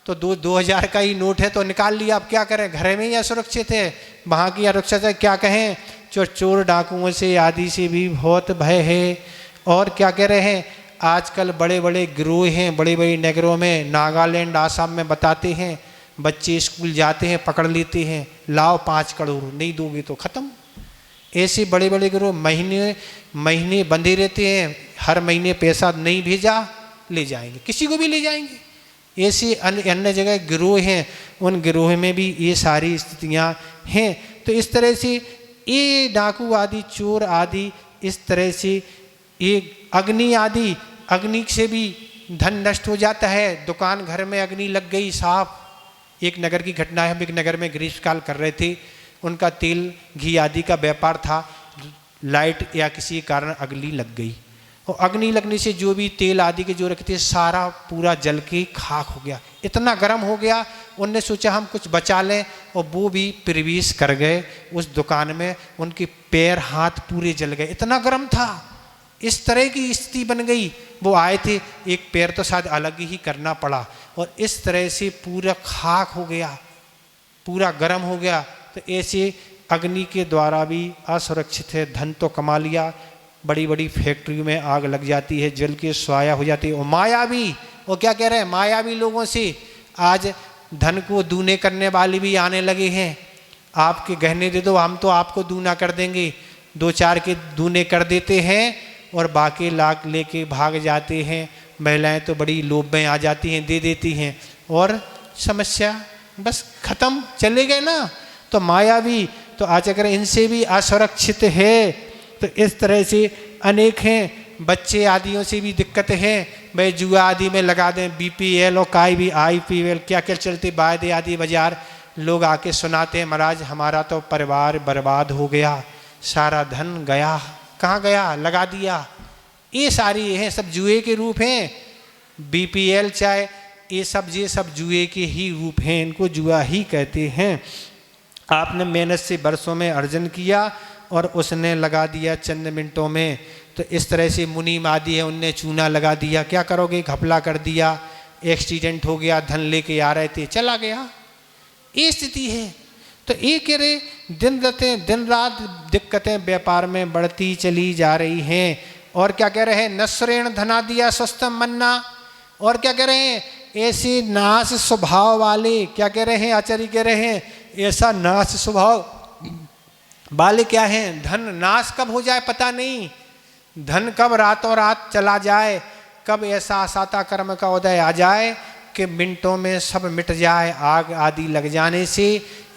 तो 2000 का ही नोट है तो निकाल लिया, अब क्या करें, घर में ही असुरक्षित है, वहाँ की असुरक्षा क्या कहें। चोर डाकुओं से आदि से भी बहुत भय है। और क्या कह रहे हैं, आजकल बड़े बड़े गिरोह हैं, बड़े बड़े नगरों में, नागालैंड, आसाम में बताते हैं, बच्चे स्कूल जाते हैं, पकड़ लेते हैं, लाओ 5 करोड़, नहीं दोगे तो ख़त्म। ऐसे बड़े बड़े गिरोह महीने बंधे रहते हैं, हर महीने पैसा नहीं भेजा ले जाएंगे, किसी को भी ले जाएंगे। ऐसे अन्य जगह गिरोह हैं, उन गिरोह में भी ये सारी स्थितियाँ हैं। तो इस तरह से ये डाकू आदि, चोर आदि, इस तरह से ये अग्नि आदि, अग्नि से भी धन नष्ट हो जाता है। दुकान घर में अग्नि लग गई, साफ। एक नगर की घटना है, हम एक नगर में ग्रीष्मकाल कर रहे थे, उनका तेल घी आदि का व्यापार था, लाइट या किसी कारण अग्नि लग गई। और अग्नि लगने से जो भी तेल आदि के जो रखते सारा पूरा जल के खाक हो गया, इतना गर्म हो गया। उनने सोचा हम कुछ बचा लें और वो भी प्रवेश कर गए उस दुकान में, उनके पैर हाथ पूरे जल गए, इतना गर्म था। इस तरह की स्थिति बन गई। वो आए थे, एक पैर तो शायद अलग ही करना पड़ा, और इस तरह से पूरा खाक हो गया, पूरा गर्म हो गया। तो ऐसे अग्नि के द्वारा भी असुरक्षित है। धन तो कमा लिया, बड़ी बड़ी फैक्ट्रियों में आग लग जाती है, जल के स्वाया हो जाती है। और माया भी और क्या कह रहे हैं, मायावी लोगों से आज धन को दूने करने वाले भी आने लगे हैं। आपके गहने दे दो, हम तो आपको दूना कर देंगे, 2-4 के दूने कर देते हैं और बाकी लाख लेके भाग जाते हैं। महिलाएं तो बड़ी लोभ में आ जाती हैं, दे देती हैं और समस्या बस खत्म, चले गए ना। तो मायावी तो आज अगर इनसे भी असुरक्षित है तो इस तरह से अनेक हैं। बच्चे आदियों से भी दिक्कत है, भाई जुआ आदि में लगा दें, BPL और काई भी IPL क्या क्या चलते वायदे आदि बाजार, लोग आके सुनाते हैं महाराज हमारा तो परिवार बर्बाद हो गया, सारा धन गया, कहाँ गया, लगा दिया। ये सारी ये हैं सब जुए के रूप हैं। BPL चाहे ये सब जुए के ही रूप हैं, इनको जुआ ही कहते हैं। आपने मेहनत से बरसों में अर्जन किया और उसने लगा दिया चंद मिनटों में। तो इस तरह से मुनीम आदि है, उनने चूना लगा दिया, क्या करोगे, घपला कर दिया, एक्सीडेंट हो गया, धन लेके आ रहे थे चला गया, ये स्थिति है। तो ये कह रहे दिन रात दिक्कतें व्यापार में बढ़ती चली जा रही हैं। और क्या कह रहे हैं, नस्रेण धना दिया स्वस्तम मन्ना। और क्या कह रहे हैं, ऐसे नाश स्वभाव वाले, क्या कह रहे हैं आचार्य कह रहे हैं, ऐसा नाश स्वभाव वाले क्या हैं, धन नाश कब हो जाए पता नहीं, धन कब रातों रात चला जाए, कब ऐसा असाता कर्म का उदय आ जाए कि मिनटों में सब मिट जाए, आग आदि लग जाने से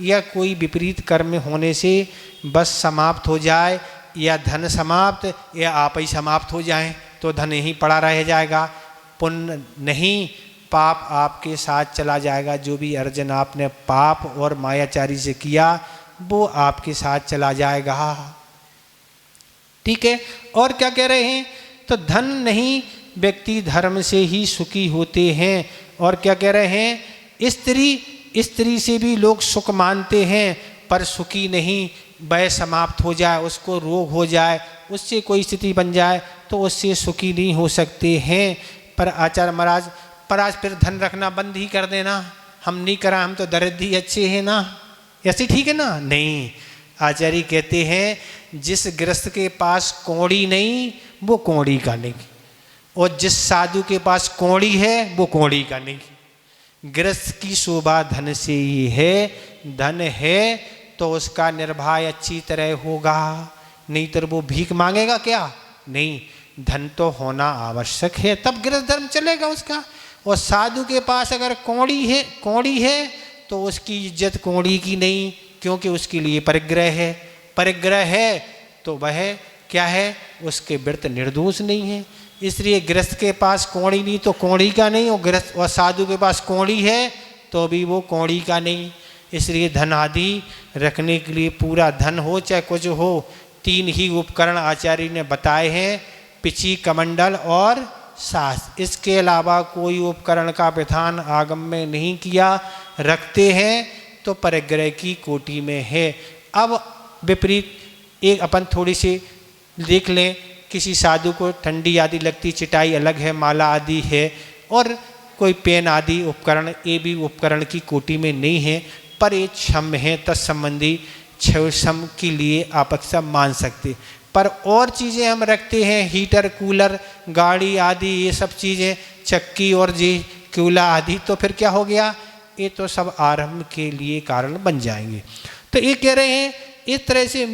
या कोई विपरीत कर्म होने से बस समाप्त हो जाए, या धन समाप्त या आप ही समाप्त हो जाएं, तो धन यहीं पड़ा रह जाएगा, पुण्य नहीं, पाप आपके साथ चला जाएगा। जो भी अर्जन आपने पाप और मायाचारी से किया वो आपके साथ चला जाएगा। ठीक है। और क्या कह रहे हैं, तो धन नहीं, व्यक्ति धर्म से ही सुखी होते हैं। और क्या कह रहे हैं, स्त्री से भी लोग सुख मानते हैं पर सुखी नहीं, वह समाप्त हो जाए, उसको रोग हो जाए, उससे कोई स्थिति बन जाए तो उससे सुखी नहीं हो सकते हैं। पर आचार्य महाराज पर आज फिर धन रखना बंद ही कर देना, हम नहीं करा, हम तो दरिद्र ही अच्छे हैं ना, ऐसे ठीक है ना, नहीं। आचार्य कहते हैं जिस गृहस्थ के पास कौड़ी नहीं वो कौड़ी का नहीं, और जिस साधु के पास कौड़ी है वो कौड़ी का नहीं। गृहस्थ की शोभा धन से ही है, धन है तो उसका निर्वाह अच्छी तरह होगा, नहीं तो वो भीख मांगेगा क्या, नहीं, धन तो होना आवश्यक है तब गृहस्थ धर्म चलेगा उसका। और साधु के पास अगर कौड़ी है तो उसकी इज्जत कौड़ी की नहीं, क्योंकि उसके लिए परिग्रह है तो वह क्या है, उसके व्रत निर्दोष नहीं है। इसलिए गृहस्थ के पास कौड़ी नहीं तो कौड़ी का नहीं, और गृहस्थ और साधु के पास कौड़ी है तो भी वो कौड़ी का नहीं। इसलिए धन आदि रखने के लिए पूरा धन हो चाहे कुछ हो, 3 ही उपकरण आचार्य ने बताए हैं, पिची, कमंडल और सास। इसके अलावा कोई उपकरण का विधान आगम में नहीं किया, रखते हैं तो परिग्रह की कोटि में है। अब विपरीत एक अपन थोड़ी सी देख लें, किसी साधु को ठंडी आदि लगती, चटाई अलग है, माला आदि है, और कोई पेन आदि उपकरण, ये भी उपकरण की कोटि में नहीं है, पर ये क्षम है, तत्संबंधी क्षम के लिए आप अक्सर मान सकते। पर और चीज़ें हम रखते हैं, हीटर, कूलर, गाड़ी आदि, ये सब चीज़ें, चक्की और जी क्यूला आदि, तो फिर क्या हो गया, ये तो सब आरंभ के लिए कारण बन जाएंगे। तो ये कह रहे हैं इस तरह से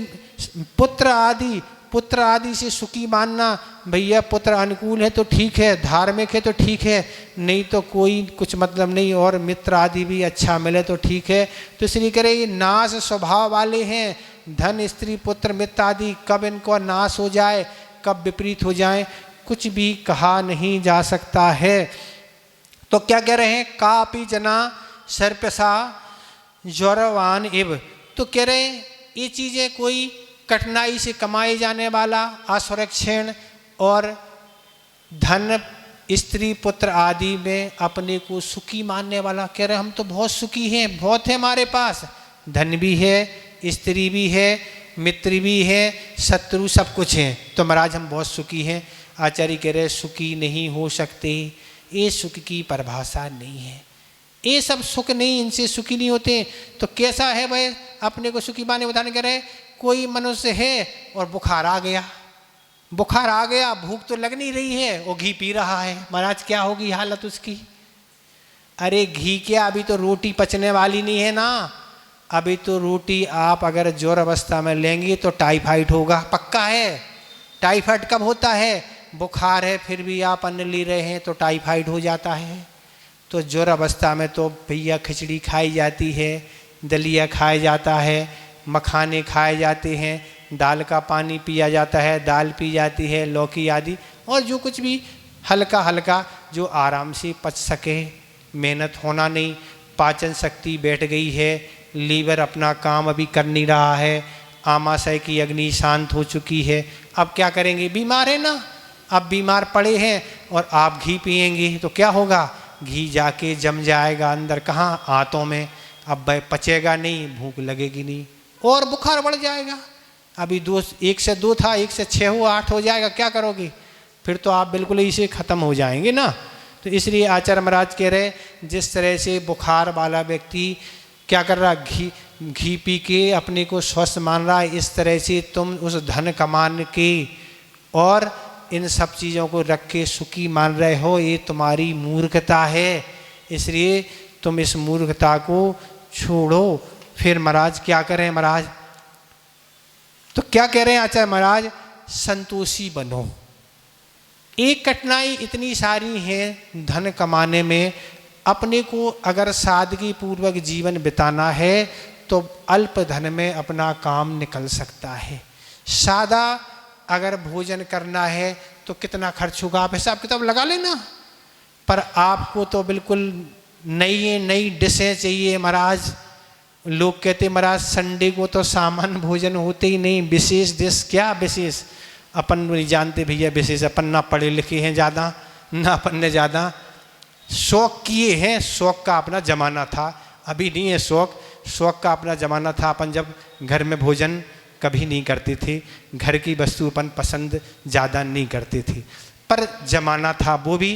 पुत्र आदि से सुखी मानना, भैया पुत्र अनुकूल है तो ठीक है, धार्मिक है तो ठीक है, नहीं तो कोई कुछ मतलब नहीं, और मित्र आदि भी अच्छा मिले तो ठीक है। तो इसलिए कह रहे ये नाश स्वभाव वाले हैं, धन, स्त्री, पुत्र, मित्र आदि, कब इनको नाश हो जाए, कब विपरीत हो जाए, कुछ भी कहा नहीं जा सकता है। तो क्या कह रहे हैं, कापी जना सर्पसा ज्वरवान इव। तो कह रहे हैं ये चीज़ें कोई कठिनाई से कमाए जाने वाला, असुरक्षण और धन, स्त्री, पुत्र आदि में अपने को सुखी मानने वाला, कह रहे हम तो बहुत सुखी हैं, बहुत है हमारे पास, धन भी है, स्त्री भी है, मित्र भी है, शत्रु सब कुछ है, तो महाराज हम बहुत सुखी हैं। आचार्य कह रहे सुखी नहीं हो सकते, ये सुख की परिभाषा नहीं है, ये सब सुख नहीं, इनसे सुखी नहीं होते। तो कैसा है भाई, अपने को सुखी माने, उदाहरण कह रहे कोई मनुष्य है और बुखार आ गया, बुखार आ गया, भूख तो लग नहीं रही है, वो घी पी रहा है, महाराज क्या होगी हालत उसकी। अरे घी क्या, अभी तो रोटी पचने वाली नहीं है ना, अभी तो रोटी आप अगर जोर अवस्था में लेंगे तो टाइफाइड होगा, पक्का है। टाइफाइड कब होता है, बुखार है फिर भी आप अन्न ले रहे हैं तो टाइफाइड हो जाता है। तो जोर अवस्था में तो भैया खिचड़ी खाई जाती है, दलिया खाया जाता है, मखाने खाए जाते हैं, दाल का पानी पिया जाता है, दाल पी जाती है, लौकी आदि, और जो कुछ भी हल्का हल्का जो आराम से पच सके। मेहनत होना नहीं, पाचन शक्ति बैठ गई है, लीवर अपना काम अभी कर नहीं रहा है, आमाशय की अग्नि शांत हो चुकी है। अब क्या करेंगे, बीमार है ना, अब बीमार पड़े हैं और आप घी पिएंगे तो क्या होगा, घी जाके जम जाएगा अंदर, कहाँ, आंतों में। अब वह पचेगा नहीं, भूख लगेगी नहीं और बुखार बढ़ जाएगा। अभी 1 से 2 था, 1 से 6 हुआ, 8 हो जाएगा, क्या करोगे, फिर तो आप बिल्कुल इसे ख़त्म हो जाएंगे ना। तो इसलिए आचार्य महाराज कह रहे, जिस तरह से बुखार वाला व्यक्ति क्या कर रहा, घी पी के अपने को स्वस्थ मान रहा है, इस तरह से तुम उस धन कमाने के और इन सब चीज़ों को रख के सुखी मान रहे हो, ये तुम्हारी मूर्खता है। इसलिए तुम इस मूर्खता को छोड़ो। फिर महाराज क्या करें, महाराज तो क्या कह रहे हैं आचार्य महाराज, संतोषी बनो। एक कठिनाई इतनी सारी है धन कमाने में, अपने को अगर सादगी पूर्वक जीवन बिताना है तो अल्प धन में अपना काम निकल सकता है। सादा अगर भोजन करना है तो कितना खर्च होगा, आप हिसाब किताब लगा लेना। पर आपको तो बिल्कुल नई डिशें चाहिए महाराज। लोग कहते महाराज संडे को तो सामान्य भोजन होते ही नहीं, विशेष डिश, क्या विशेष, अपन नहीं जानते भैया विशेष, अपन ना पढ़े लिखे हैं ज़्यादा, ना अपन ने ज़्यादा शौक किए हैं। शौक का अपना ज़माना था, अभी नहीं है शौक, शौक का अपना ज़माना था। अपन जब घर में भोजन कभी नहीं करते थे, घर की वस्तु अपन पसंद ज़्यादा नहीं करते थे, पर ज़माना था वो भी।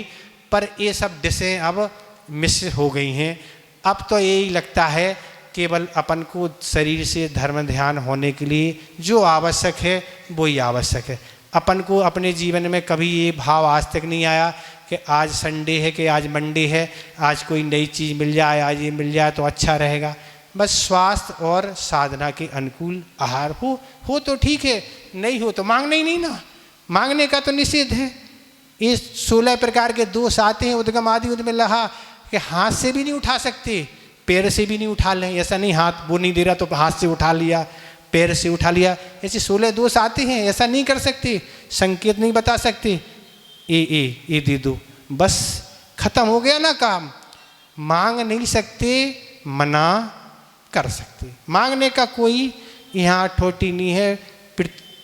पर ये सब डिशें अब मिस हो गई हैं। अब तो यही लगता है केवल अपन को शरीर से धर्म ध्यान होने के लिए जो आवश्यक है वो ही आवश्यक है। अपन को अपने जीवन में कभी ये भाव आज तक नहीं आया कि आज संडे है, कि आज मंडे है, आज कोई नई चीज़ मिल जाए, आज ये मिल जाए तो अच्छा रहेगा। बस स्वास्थ्य और साधना के अनुकूल आहार हो तो ठीक है, नहीं हो तो मांगना ही नहीं ना, मांगने का तो निषेध है। ये 16 प्रकार के दोष आते हैं उद्गम आदि उनमें लहा कि हाथ से भी नहीं उठा सकते, पैर से भी नहीं उठा लें, ऐसा नहीं हाथ वो नहीं दे रहा तो हाथ से उठा लिया, पैर से उठा लिया, ऐसे 16 दोष आते हैं, ऐसा नहीं कर सकते, संकेत नहीं बता सकते, ये दे दो, बस खत्म हो गया ना काम। मांग नहीं सकते, मना कर सकते, मांगने का कोई यहाँ ठोटी नहीं है।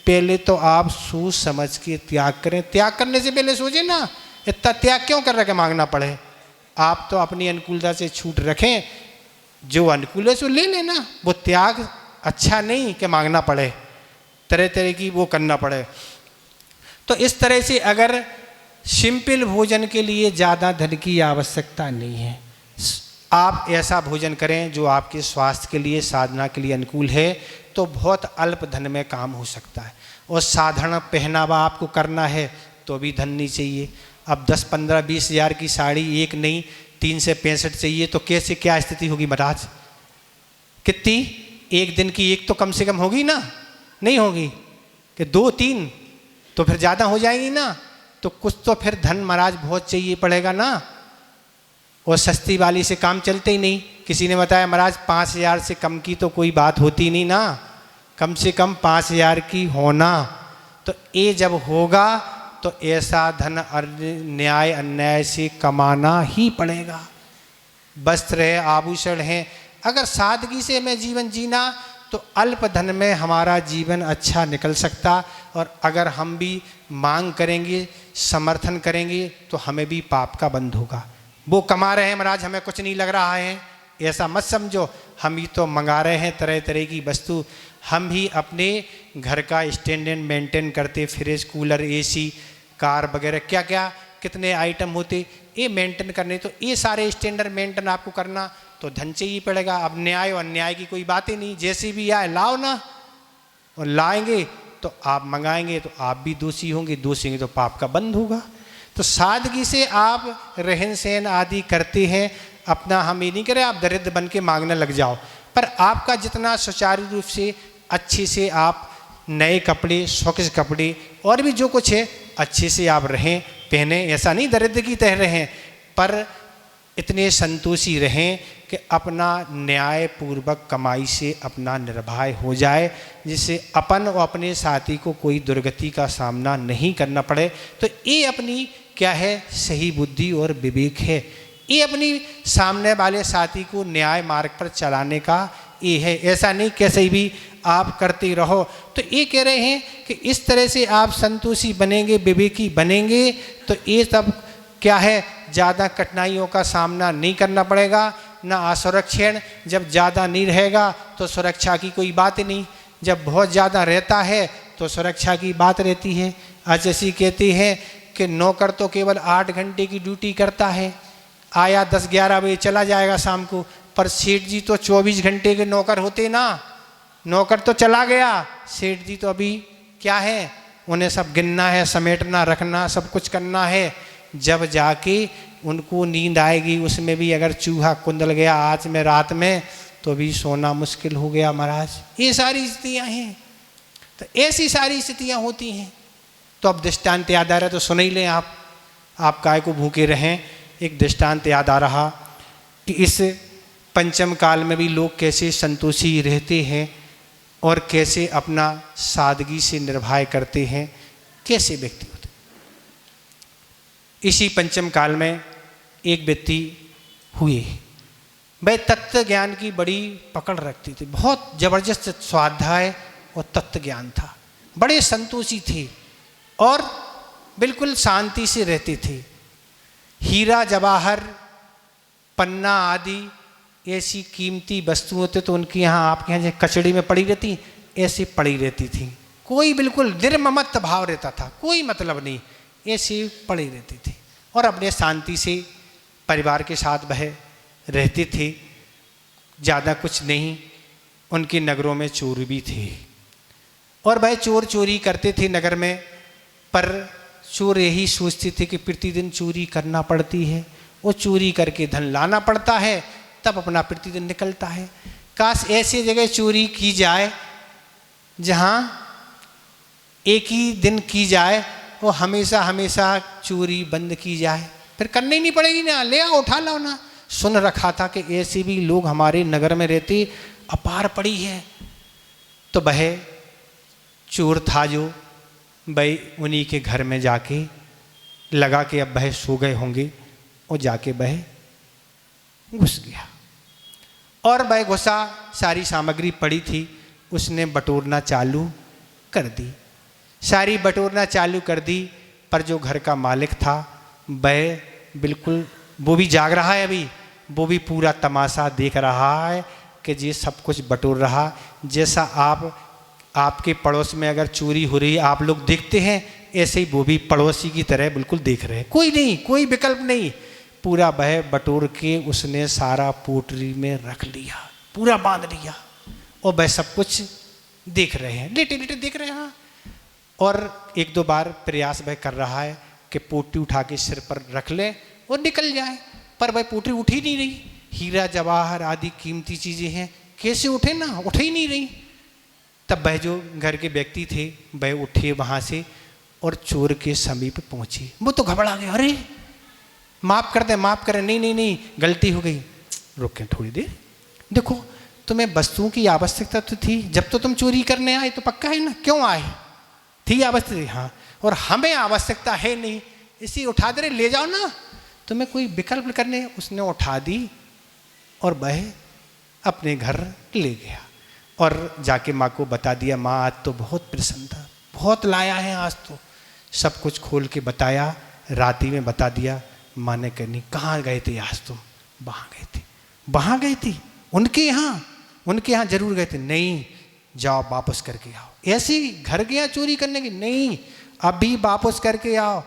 पहले तो आप सोच समझ के त्याग करें, त्याग करने से पहले सोचें ना इतना त्याग क्यों कर रखे मांगना पड़े। आप तो अपनी अनुकूलता से छूट रखें, जो अनुकूल है सो ले लेना, वो त्याग अच्छा नहीं कि मांगना पड़े, तरह तरह की वो करना पड़े। तो इस तरह से अगर सिंपल भोजन के लिए ज़्यादा धन की आवश्यकता नहीं है, आप ऐसा भोजन करें जो आपके स्वास्थ्य के लिए, साधना के लिए अनुकूल है, तो बहुत अल्प धन में काम हो सकता है। और साधारण पहनावा आपको करना है तो भी धन नहीं चाहिए। अब 10, 15, 20 हज़ार की साड़ी एक नहीं 3 से 65 चाहिए तो कैसे क्या स्थिति होगी महाराज, कितनी, एक दिन की एक तो कम से कम होगी ना, नहीं होगी कि 2, 3 तो फिर ज़्यादा हो जाएगी ना। तो कुछ तो फिर धन महाराज बहुत चाहिए पड़ेगा ना, और सस्ती वाली से काम चलते ही नहीं। किसी ने बताया महाराज 5,000 से कम की तो कोई बात होती नहीं ना, कम से कम 5,000 की होना। तो ये जब होगा तो ऐसा धन न्याय अन्याय से कमाना ही पड़ेगा। वस्त्र है, आभूषण है, अगर सादगी से हमें जीवन जीना तो अल्प धन में हमारा जीवन अच्छा निकल सकता। और अगर हम भी मांग करेंगे, समर्थन करेंगे तो हमें भी पाप का बंध होगा। वो कमा रहे हैं महाराज, हमें कुछ नहीं लग रहा है, ऐसा मत समझो, हम ही तो मंगा रहे हैं तरह तरह की वस्तु। हम भी अपने घर का स्टैंडर्ड मेंटेन करते, फ्रिज, कूलर, एसी, कार वगैरह क्या क्या कितने आइटम होते, ये मेंटेन करने, तो ये सारे स्टैंडर्ड मेंटेन आपको करना तो धन चाहिए पड़ेगा। अब न्याय और अन्याय की कोई बात ही नहीं, जैसे भी आए लाओ ना, और लाएंगे तो आप मंगाएंगे तो आप भी दोषी होंगे, दोषी होंगे तो पाप का बंध होगा। तो सादगी से आप रहन सहन आदि करते हैं अपना। हम ये नहीं करें आप दरिद्र बन के मांगने लग जाओ, पर आपका जितना सुचारू रूप से अच्छे से आप नए कपड़े, स्वच्छ कपड़े और भी जो कुछ है अच्छे से आप रहें, पहने। ऐसा नहीं दरिद्र की तरह रहें, पर इतने संतोषी रहें कि अपना न्याय पूर्वक कमाई से अपना निर्वाह हो जाए, जिससे अपन और अपने साथी को कोई दुर्गति का सामना नहीं करना पड़े। तो ये अपनी क्या है, सही बुद्धि और विवेक है। ये अपनी सामने वाले साथी को न्याय मार्ग पर चलाने का ये है। ऐसा नहीं कैसे भी आप करते रहो। तो ये कह रहे हैं कि इस तरह से आप संतोषी बनेंगे, विवेकी बनेंगे, तो ये सब क्या है, ज़्यादा कठिनाइयों का सामना नहीं करना पड़ेगा, ना असुरक्षण। जब ज़्यादा नहीं रहेगा तो सुरक्षा की कोई बात नहीं, जब बहुत ज़्यादा रहता है तो सुरक्षा की बात रहती है। आज ऐसी कहते हैं कि नौकर तो केवल 8 घंटे की ड्यूटी करता है, आया 10-11 बजे चला जाएगा शाम को, पर सेठ जी तो 24 घंटे के नौकर होते ना। नौकर तो चला गया, सेठ जी तो अभी क्या है, उन्हें सब गिनना है, समेटना, रखना, सब कुछ करना है। जब जाके उनको नींद आएगी, उसमें भी अगर चूहा कुंदल गया आज में रात में तो भी सोना मुश्किल हो गया महाराज। ये सारी स्थितियाँ हैं, तो ऐसी सारी स्थितियाँ होती हैं। तो अब दृष्टांत याद आ रहा है तो सुन ही लें आप काय को भूखे रहें। एक दृष्टांत याद आ रहा कि इस पंचम काल में भी लोग कैसे संतोषी रहते हैं और कैसे अपना सादगी से निर्वाह करते हैं, कैसे व्यक्ति होते। इसी पंचम काल में एक व्यक्ति हुए, वह तत्व ज्ञान की बड़ी पकड़ रखती थी, बहुत जबरदस्त स्वाध्याय और तत्व ज्ञान था, बड़े संतोषी थे और बिल्कुल शांति से रहते थे। हीरा जवाहर पन्ना आदि ऐसी कीमती वस्तुएं थे तो उनकी यहाँ आपके यहाँ जैसे कचड़ी में पड़ी रहती, ऐसी पड़ी रहती थी। कोई बिल्कुल निर्ममत भाव रहता था, कोई मतलब नहीं, ऐसी पड़ी रहती थी और अपने शांति से परिवार के साथ वह रहते थे। ज़्यादा कुछ नहीं। उनके नगरों में चोर भी थे और वह चोर चोरी करते थे नगर में, पर चोर यही सोचते थे कि प्रतिदिन चोरी करना पड़ती है, वो चोरी करके धन लाना पड़ता है, तब अपना प्रतिदिन निकलता है। काश ऐसी जगह चोरी की जाए जहाँ एक ही दिन की जाए और हमेशा हमेशा चोरी बंद की जाए, फिर करनी नहीं पड़ेगी ना, ले आओ उठा लो ना। सुन रखा था कि ऐसे भी लोग हमारे नगर में रहते, अपार पड़ी है। तो वह चोर था जो भाई उन्हीं के घर में जाके लगा कि अब वह सो गए होंगे और जाके वह घुस गया और वह घुसा, सारी सामग्री पड़ी थी, उसने बटोरना चालू कर दी, सारी बटोरना चालू कर दी। पर जो घर का मालिक था वह बिल्कुल, वो भी जाग रहा है अभी, वो भी पूरा तमाशा देख रहा है कि ये सब कुछ बटोर रहा। जैसा आपके पड़ोस में अगर चोरी हो रही है आप लोग देखते हैं, ऐसे ही वो भी पड़ोसी की तरह बिल्कुल देख रहे हैं। कोई नहीं, कोई विकल्प नहीं, पूरा वह बटोर के उसने सारा पोटली में रख लिया, पूरा बांध लिया और वह सब कुछ देख रहे हैं, लेटे लेटे देख रहे हैं। और 1-2 बार प्रयास वह कर रहा है कि पोटली उठा के सिर पर रख ले और निकल जाए, पर वह पोटली उठ ही नहीं रही। हीरा जवाहर आदि कीमती चीज़ें हैं, कैसे उठे ना, उठ ही नहीं रही। तब वह जो घर के व्यक्ति थे वह उठे वहाँ से और चोर के समीप पहुँचे। वो तो घबरा गए, अरे माफ़ कर दे, माफ़ करें, नहीं नहीं नहीं गलती हो गई। रुकें थोड़ी देर, देखो तुम्हें वस्तुओं की आवश्यकता तो थी, जब तो तुम चोरी करने आए तो पक्का है ना, क्यों आए थी आवश्यकता, हाँ, और हमें आवश्यकता है नहीं, इसी उठा दे, ले जाओ ना, तुम्हें कोई विकल्प करने। उसने उठा दी और वह अपने घर ले गया और जाके माँ को बता दिया, माँ आज तो बहुत प्रसन्न था, बहुत लाया है आज तो, सब कुछ खोल के बताया, राती में बता दिया। माँ ने कहनी, कहाँ गए थे आज तुम? वहाँ गए थे। वहाँ गए थे? उनके यहाँ जरूर गए थे। नहीं, जाओ वापस करके आओ। ऐसे घर गया चोरी करने की? नहीं, अभी वापस करके आओ।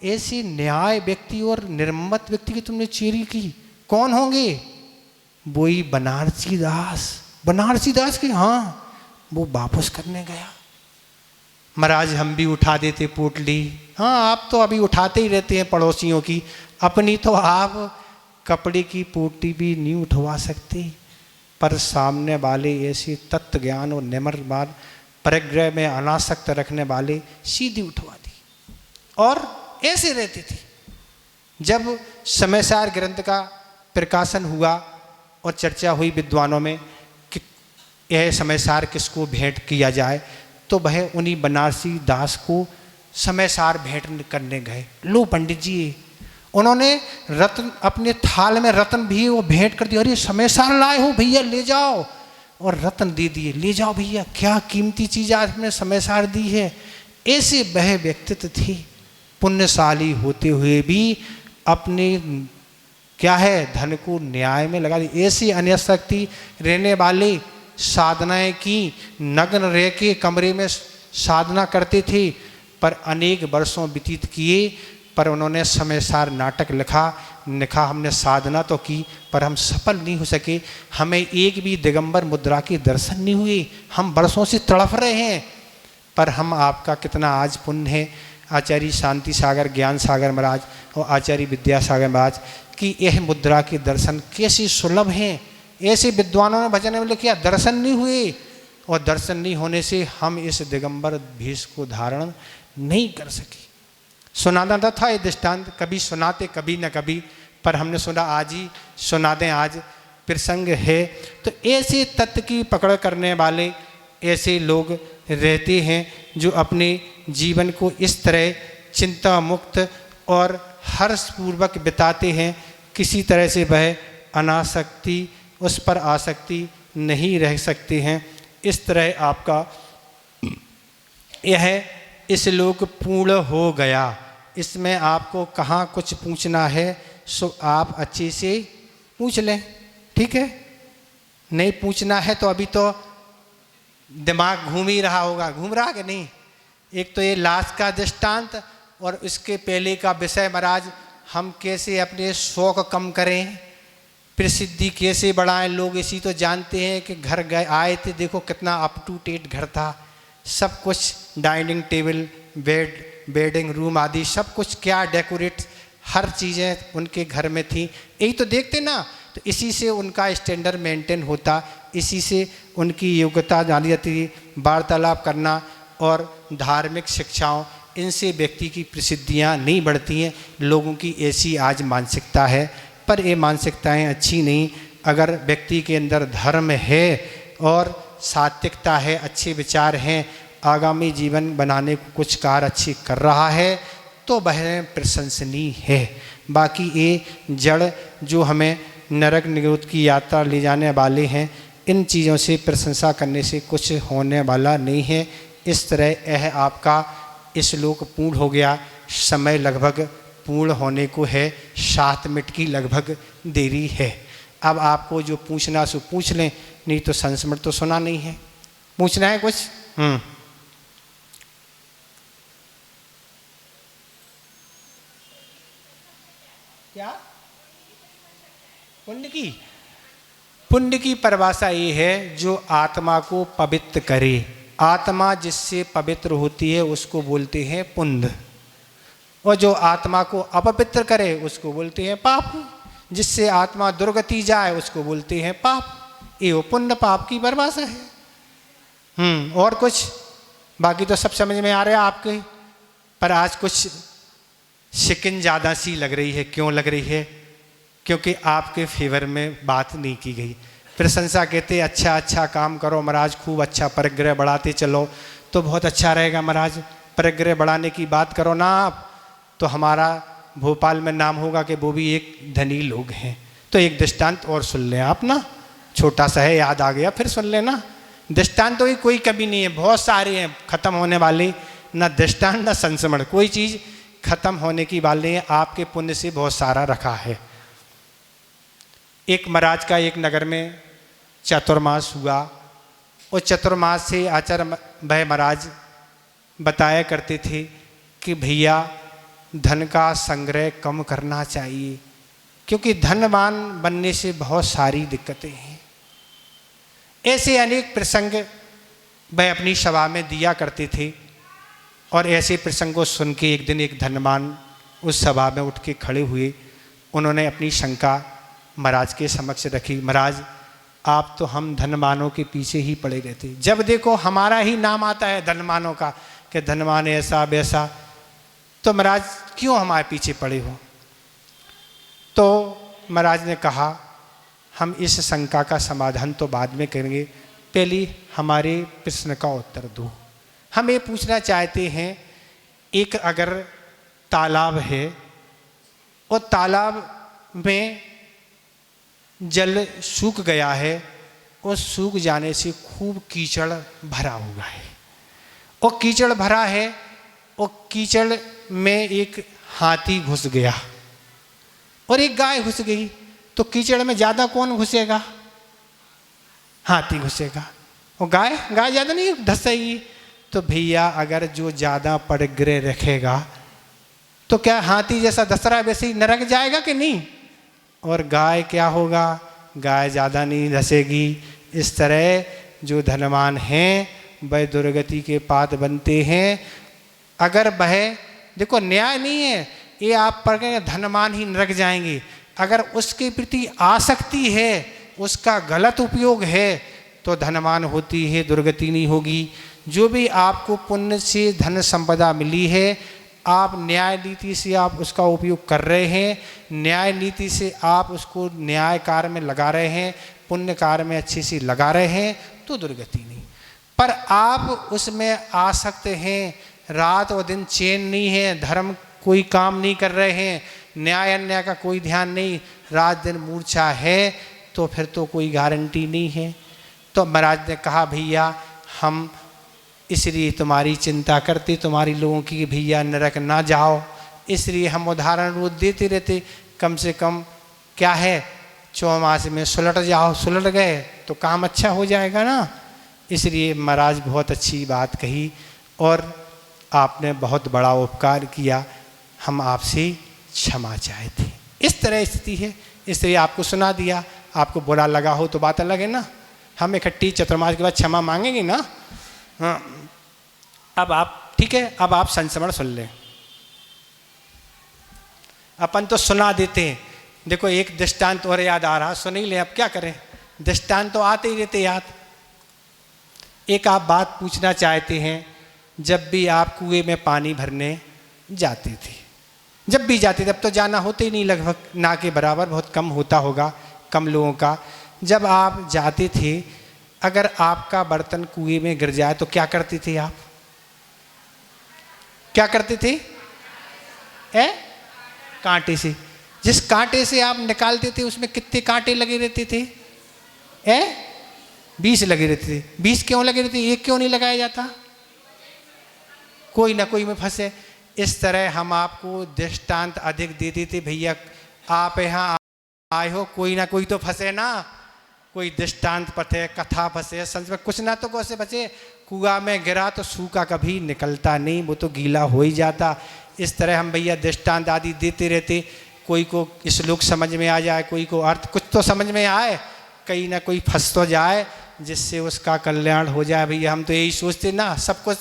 ऐसे न्याय व्यक्ति और निर्मत व्यक्ति की तुमने चोरी की, कौन होंगे? वही बनारसी दास के, हाँ, वो वापस करने गया। महाराज हम भी उठा देते पोटली। हाँ, आप तो अभी उठाते ही रहते हैं पड़ोसियों की, अपनी तो आप कपड़े की पोटली भी नहीं उठवा सकते। पर सामने वाले ऐसे तत्व ज्ञान और निम्रमान परिग्रह में अनासक्त रखने वाले सीधी उठवा दी और ऐसे रहते थे। जब समयसार ग्रंथ का प्रकाशन हुआ और चर्चा हुई विद्वानों में कि यह समयसार किसको भेंट किया जाए, तो वह उन्हीं बनारसी दास को समयसार भेंट करने गए। लो पंडित जी, उन्होंने रत्न अपने थाल में रत्न भी वो भेंट कर दिया। अरे समयसार लाए हो भैया, ले जाओ, और रत्न दे दिए, ले जाओ भैया, क्या कीमती चीज़ आज हमने समयसार दी है। ऐसे वह व्यक्तित्व थे, पुण्यशाली होते हुए भी अपने क्या है धन को न्याय में लगा दी। ऐसी अनासक्ति रहने वाले साधनाएं की, नग्न रह के कमरे में साधना करते थे, पर अनेक वर्षों व्यतीत किए, पर उन्होंने समयसार नाटक लिखा हमने साधना तो की पर हम सफल नहीं हो सके, हमें एक भी दिगंबर मुद्रा के दर्शन नहीं हुए, हम वर्षों से तड़फ रहे हैं। पर हम आपका कितना आज पुण्य है, आचार्य शांति सागर ज्ञान सागर महाराज और आचार्य विद्यासागर महाराज की यह मुद्रा के दर्शन कैसे सुलभ हैं। ऐसे विद्वानों ने भजन में लिखा दर्शन नहीं हुए, और दर्शन नहीं होने से हम इस दिगंबर भेष को धारण नहीं कर सके। सुनाना था ये दृष्टांत, कभी सुनाते कभी न कभी, पर हमने सुना आज ही सुना दें, आज प्रसंग है। तो ऐसे तत्व की पकड़ करने वाले ऐसे लोग रहते हैं जो अपने जीवन को इस तरह चिंता मुक्त और हर्षपूर्वक बिताते हैं, किसी तरह से वह अनासक्ति उस पर आसक्ति नहीं रह सकते हैं। इस तरह आपका यह श्लोक पूर्ण हो गया। इसमें आपको कहाँ कुछ पूछना है सो आप अच्छे से पूछ लें, ठीक है। नहीं पूछना है तो अभी तो दिमाग घूम ही रहा होगा, घूम रहा कि नहीं। एक तो ये लास्ट का दृष्टांत और इसके पहले का विषय महाराज, हम कैसे अपने शौक कम करें, प्रसिद्धि कैसे बढ़ाएं। लोग इसी तो जानते हैं कि घर गए आए थे, देखो कितना अप टू डेट घर था, सब कुछ डाइनिंग टेबल, बेडिंग रूम आदि सब कुछ क्या डेकोरेट, हर चीज़ें उनके घर में थी। यही तो देखते ना, तो इसी से उनका स्टैंडर्ड मेंटेन होता, इसी से उनकी योग्यता जानी जाती। वार्तालाप करना और धार्मिक शिक्षाओं, इनसे व्यक्ति की प्रसिद्धियां नहीं बढ़ती हैं। लोगों की ऐसी आज मानसिकता है, पर ये मानसिकताएं अच्छी नहीं। अगर व्यक्ति के अंदर धर्म है और सात्विकता है, अच्छे विचार हैं, आगामी जीवन बनाने को कुछ कार्य अच्छी कर रहा है, तो वह प्रशंसनीय है। बाकी ये जड़ जो हमें नरक निरोध की यात्रा ले जाने वाले हैं, इन चीज़ों से प्रशंसा करने से कुछ होने वाला नहीं है। इस तरह यह आपका श्लोक पूर्ण हो गया। समय लगभग पूर्ण होने को है, 7 मिनट की लगभग देरी है। अब आपको जो पूछना सो पूछ लें, नहीं तो संस्मरण तो सुना नहीं है। पूछना है कुछ? क्या? पुण्य की परिभाषा ये है जो आत्मा को पवित्र करे। आत्मा जिससे पवित्र होती है उसको बोलते हैं पुण्य, और जो आत्मा को अपवित्र करे उसको बोलते हैं पाप। जिससे आत्मा दुर्गति जाए उसको बोलते हैं पाप। ये पुण्य पाप की परिभाषा है। और कुछ? बाकी तो सब समझ में आ रहा है आपके, पर आज कुछ शिकन ज़्यादा सी लग रही है। क्यों लग रही है? क्योंकि आपके फेवर में बात नहीं की गई। प्रशंसा कहते अच्छा अच्छा काम करो महाराज, खूब अच्छा परिग्रह बढ़ाते चलो तो बहुत अच्छा रहेगा महाराज। परिग्रह बढ़ाने की बात करो ना आप, तो हमारा भोपाल में नाम होगा कि वो भी एक धनी लोग हैं। तो एक दृष्टांत और सुन लें आप ना, छोटा सा है, याद आ गया, फिर सुन लेना। दृष्टांत तो कोई कभी नहीं है, बहुत सारे हैं ख़त्म होने वाले, ना दृष्टांत ना संस्मरण, कोई चीज़ ख़त्म होने की बात नहीं है। आपके पुण्य से बहुत सारा रखा है। एक महाराज का एक नगर में चातुर्मास हुआ, और चतुर्मास से आचार्य भाई महाराज बताया करते थे कि भैया धन का संग्रह कम करना चाहिए, क्योंकि धनवान बनने से बहुत सारी दिक्कतें हैं। ऐसे अनेक प्रसंग वह अपनी सभा में दिया करते थे। और ऐसे प्रसंग को सुन के एक दिन एक धनवान उस सभा में उठ के खड़े हुए। उन्होंने अपनी शंका महाराज के समक्ष रखी। महाराज, आप तो हम धनवानों के पीछे ही पड़े रहते, जब देखो हमारा ही नाम आता है धनवानों का कि धनवान ऐसा वैसा, तो महाराज क्यों हमारे पीछे पड़े हो? तो महाराज ने कहा, हम इस शंका का समाधान तो बाद में करेंगे, पहले हमारे प्रश्न का उत्तर दो। हम ये पूछना चाहते हैं, एक अगर तालाब है और तालाब में जल सूख गया है और सूख जाने से खूब कीचड़ भरा हुआ है, और कीचड़ भरा है और कीचड़ में एक हाथी घुस गया और एक गाय घुस गई, तो कीचड़ में ज़्यादा कौन घुसेगा? हाथी घुसेगा। और गाय ज़्यादा नहीं धंसेगी। तो भैया अगर जो ज़्यादा परिग्रह रखेगा तो क्या हाथी जैसा दसरा वैसे ही नरक जाएगा कि नहीं? और गाय क्या होगा? गाय ज़्यादा नहीं धंसेगी। इस तरह जो धनवान हैं वह दुर्गति के पात्र बनते हैं। अगर वह, देखो न्याय नहीं है ये आप पर के धनवान ही नरक जाएंगे, अगर उसके प्रति आसक्ति है, उसका गलत उपयोग है, तो धनवान होती है, दुर्गति नहीं होगी। जो भी आपको पुण्य से धन संपदा मिली है, आप न्याय नीति से आप उसका उपयोग कर रहे हैं, न्याय नीति से आप उसको न्याय कार्य में लगा रहे हैं, पुण्य कार्य में अच्छे से लगा रहे हैं, तो दुर्गति नहीं। पर आप उसमें आसक्त हैं, रात और दिन चैन नहीं है, धर्म कोई काम नहीं कर रहे हैं, न्याय अन्याय का कोई ध्यान नहीं, रात दिन मूर्छा है, तो फिर तो कोई गारंटी नहीं है। तो महाराज ने कहा, भैया हम इसलिए तुम्हारी चिंता करते, तुम्हारी लोगों की, भैया नरक ना जाओ, इसलिए हम उदाहरण रोज देते रहते, कम से कम क्या है, चौमास में सुलट जाओ, सुलट गए तो काम अच्छा हो जाएगा ना। इसलिए महाराज बहुत अच्छी बात कही और आपने बहुत बड़ा उपकार किया, हम आपसे क्षमा चाहते। इस तरह स्थिति है, इसलिए आपको सुना दिया। आपको बुरा लगा हो तो बात अलग है ना, हम इकट्ठी चतुर्मास के बाद क्षमा मांगेंगे ना। हाँ, अब आप ठीक है, अब आप संस्मरण सुन लें। अपन तो सुना देते हैं। देखो एक दृष्टांत और याद आ रहा, सुन ही ले, अब क्या करें, दृष्टांत तो आते ही रहते याद। एक आप बात पूछना चाहते हैं, जब भी आप कुएं में पानी भरने जाते थे, जब भी जाते थे, अब तो जाना होते ही नहीं, लगभग ना के बराबर, बहुत कम होता होगा, कम लोगों का। जब आप जाते थे, अगर आपका बर्तन कुएं में गिर जाए तो क्या करते थे आप? क्या करते थे? कांटे से। जिस कांटे से आप निकालते थे उसमें कितने कांटे लगे रहते थे? 20 लगे रहते थे। 20 क्यों लगे रहते? एक क्यों नहीं लगाया जाता? कोई ना कोई में फंसे। इस तरह हम आपको दृष्टांत अधिक देते थे, भैया आप यहाँ आए हो, कोई ना कोई तो फंसे ना, कोई दृष्टांत फंसे, कथा फंसे, संस में कुछ ना तो कैसे बचे। कुआं में गिरा तो सूखा कभी निकलता नहीं, वो तो गीला हो ही जाता। इस तरह हम भैया दृष्टांत आदि देते रहते, कोई को श्लोक समझ में आ जाए, कोई को अर्थ कुछ तो समझ में आए, कहीं ना कोई फंस तो जाए, जिससे उसका कल्याण हो जाए। भैया हम तो यही सोचते ना, सब कुछ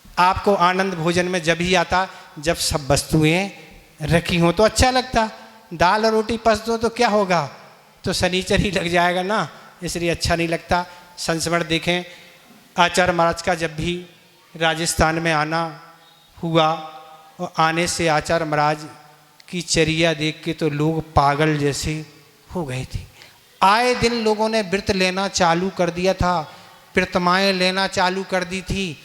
आपको आनंद भोजन में जब ही आता जब सब वस्तुएं रखी हों तो अच्छा लगता। दाल और रोटी पस दो तो क्या होगा, तो शनिचर ही लग जाएगा ना, इसलिए अच्छा नहीं लगता। संस्मरण देखें, आचार्य महाराज का जब भी राजस्थान में आना हुआ और आने से आचार्य महाराज की चर्या देख के तो लोग पागल जैसे हो गए थे। आए दिन लोगों ने व्रत लेना चालू कर दिया था, प्रतिमाएं लेना चालू कर दी थी,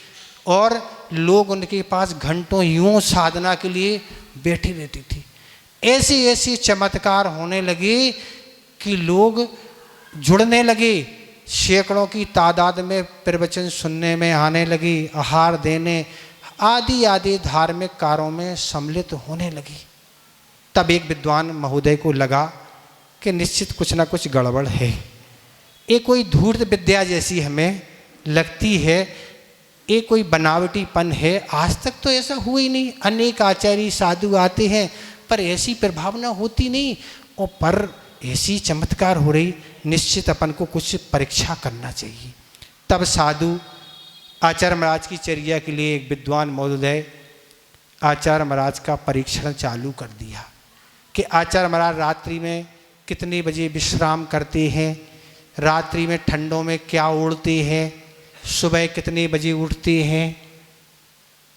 और लोग उनके पास घंटों यूं साधना के लिए बैठे रहती थी। ऐसे ऐसे चमत्कार होने लगे कि लोग जुड़ने लगे, सैकड़ों की तादाद में प्रवचन सुनने में आने लगे, आहार देने आदि आदि धार्मिक कार्यों में सम्मिलित होने लगी। तब एक विद्वान महोदय को लगा कि निश्चित कुछ ना कुछ गड़बड़ है, ये कोई धूर्त विद्या जैसी हमें लगती है, ये कोई बनावटीपन है। आज तक तो ऐसा हुआ ही नहीं, अनेक आचार्य साधु आते हैं पर ऐसी प्रभावना होती नहीं, और पर ऐसी चमत्कार हो रही, निश्चित अपन को कुछ परीक्षा करना चाहिए। तब साधु आचार्य महाराज की चर्या के लिए एक विद्वान मौजूद है। आचार्य महाराज का परीक्षण चालू कर दिया कि आचार्य महाराज रात्रि में कितने बजे विश्राम करते हैं, रात्रि में ठंडों में क्या ओढ़ते हैं, सुबह कितने बजे उठते हैं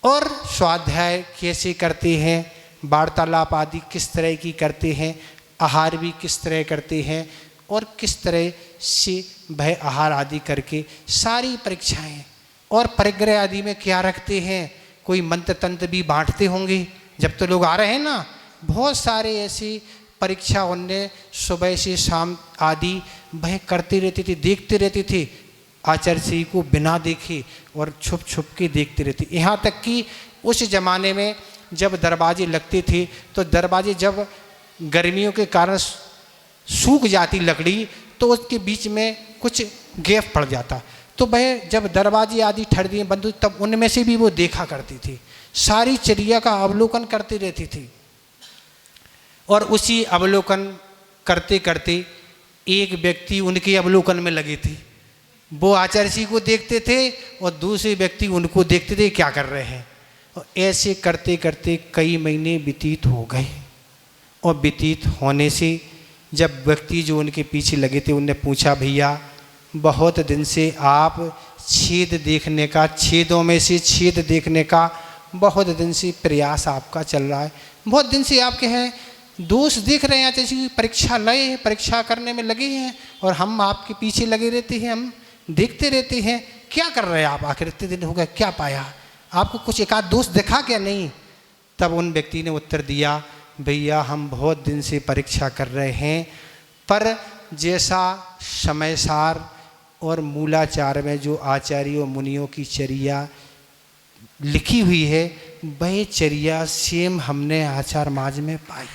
और स्वाध्याय कैसे करते हैं, वार्तालाप आदि किस तरह की करते हैं, आहार भी किस तरह करते हैं और किस तरह से वह आहार आदि करके सारी परीक्षाएं और परिग्रह आदि में क्या रखते हैं। कोई मंत्र तंत्र भी बांटते होंगे जब तो लोग आ रहे हैं ना, बहुत सारे ऐसी परीक्षा उनने सुबह से शाम आदि वह करते रहते थे, देखते रहते थे। आचार्य श्री को बिना देखे और छुप छुप के देखते रहते। यहाँ तक कि उस ज़माने में जब दरवाजे लगते थे तो दरवाजे जब गर्मियों के कारण सूख जाती लकड़ी तो उसके बीच में कुछ गैप पड़ जाता, तो वह जब दरवाजे आदि ठर दिए बंद तब उनमें से भी वो देखा करती थी, सारी चर्या का अवलोकन करती रहती थी। और उसी अवलोकन करते करते एक व्यक्ति उनके अवलोकन में लगे थे। वो आचार्य जी को देखते थे और दूसरे व्यक्ति उनको देखते थे क्या कर रहे हैं। और ऐसे करते करते कई महीने व्यतीत हो गए और व्यतीत होने से जब व्यक्ति जो उनके पीछे लगे थे उनने पूछा, भैया बहुत दिन से आप छेद देखने का, छेदों में से छेद देखने का बहुत दिन से प्रयास आपका चल रहा है, बहुत दिन से आपके हैं दोष देख रहे हैं, जैसे परीक्षा लए परीक्षा करने में लगे हैं और हम आपके पीछे लगे रहते हैं, हम देखते रहते हैं, क्या कर रहे हैं आप, आखिर इतने दिन हो गए क्या पाया, आपको कुछ एक आध दोष दिखा क्या नहीं। तब उन व्यक्ति ने उत्तर दिया, भैया हम बहुत दिन से परीक्षा कर रहे हैं पर जैसा समय सार और मूलाचार में जो आचार्यों मुनियों की चर्या लिखी हुई है वह चर्या सेम हमने आचार्य महाराज में पाई।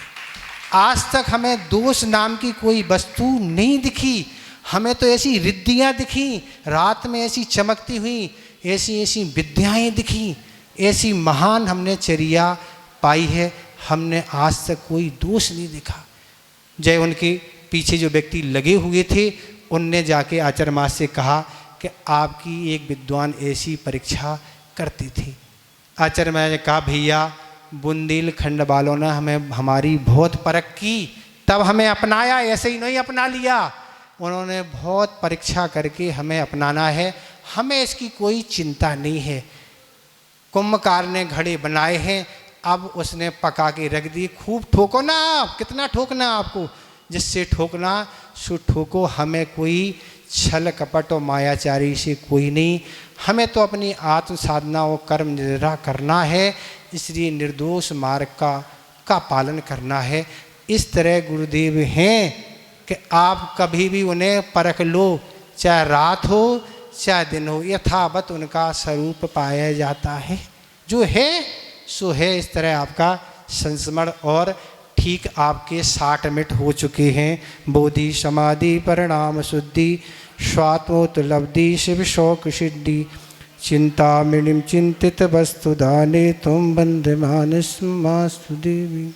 आज तक हमें दोष नाम की कोई वस्तु नहीं दिखी, हमें तो ऐसी रिद्धियाँ दिखी, रात में ऐसी चमकती हुई ऐसी ऐसी विद्याएँ दिखी, ऐसी महान हमने चर्या पाई है, हमने आज तक कोई दोष नहीं दिखा। जय उनके पीछे जो व्यक्ति लगे हुए थे उनने जाके आचार्य महाराज से कहा कि आपकी एक विद्वान ऐसी परीक्षा करती थी। आचार्य महाराज ने कहा, भैया बुंदेलखंड वालों ने हमें हमारी बहुत परख की तब हमें अपनाया, ऐसे ही नहीं अपना लिया, उन्होंने बहुत परीक्षा करके हमें अपनाना है, हमें इसकी कोई चिंता नहीं है। कुंभकार ने घड़े बनाए हैं, अब उसने पका के रख दी, खूब ठोको ना आप, कितना ठोकना आपको, जिससे ठोकना सो ठोको, हमें कोई छल कपट और मायाचारी से कोई नहीं, हमें तो अपनी आत्म साधना और कर्म निर्वाह करना है, इसलिए निर्दोष मार्ग का पालन करना है। इस तरह गुरुदेव हैं कि आप कभी भी उन्हें परख लो, चाहे रात हो चाहे दिन हो, यथावत उनका स्वरूप पाया जाता है, जो है सो है। इस तरह आपका संस्मरण और ठीक आपके 60 मिनट हो चुके हैं। बोधि समाधि परिणाम शुद्धि स्वात्मोत्लब्धि शिव शौक सिद्धि चिंता मणिम चिंतित वस्तु दाने तुम बंद मानस मास्तु देवी।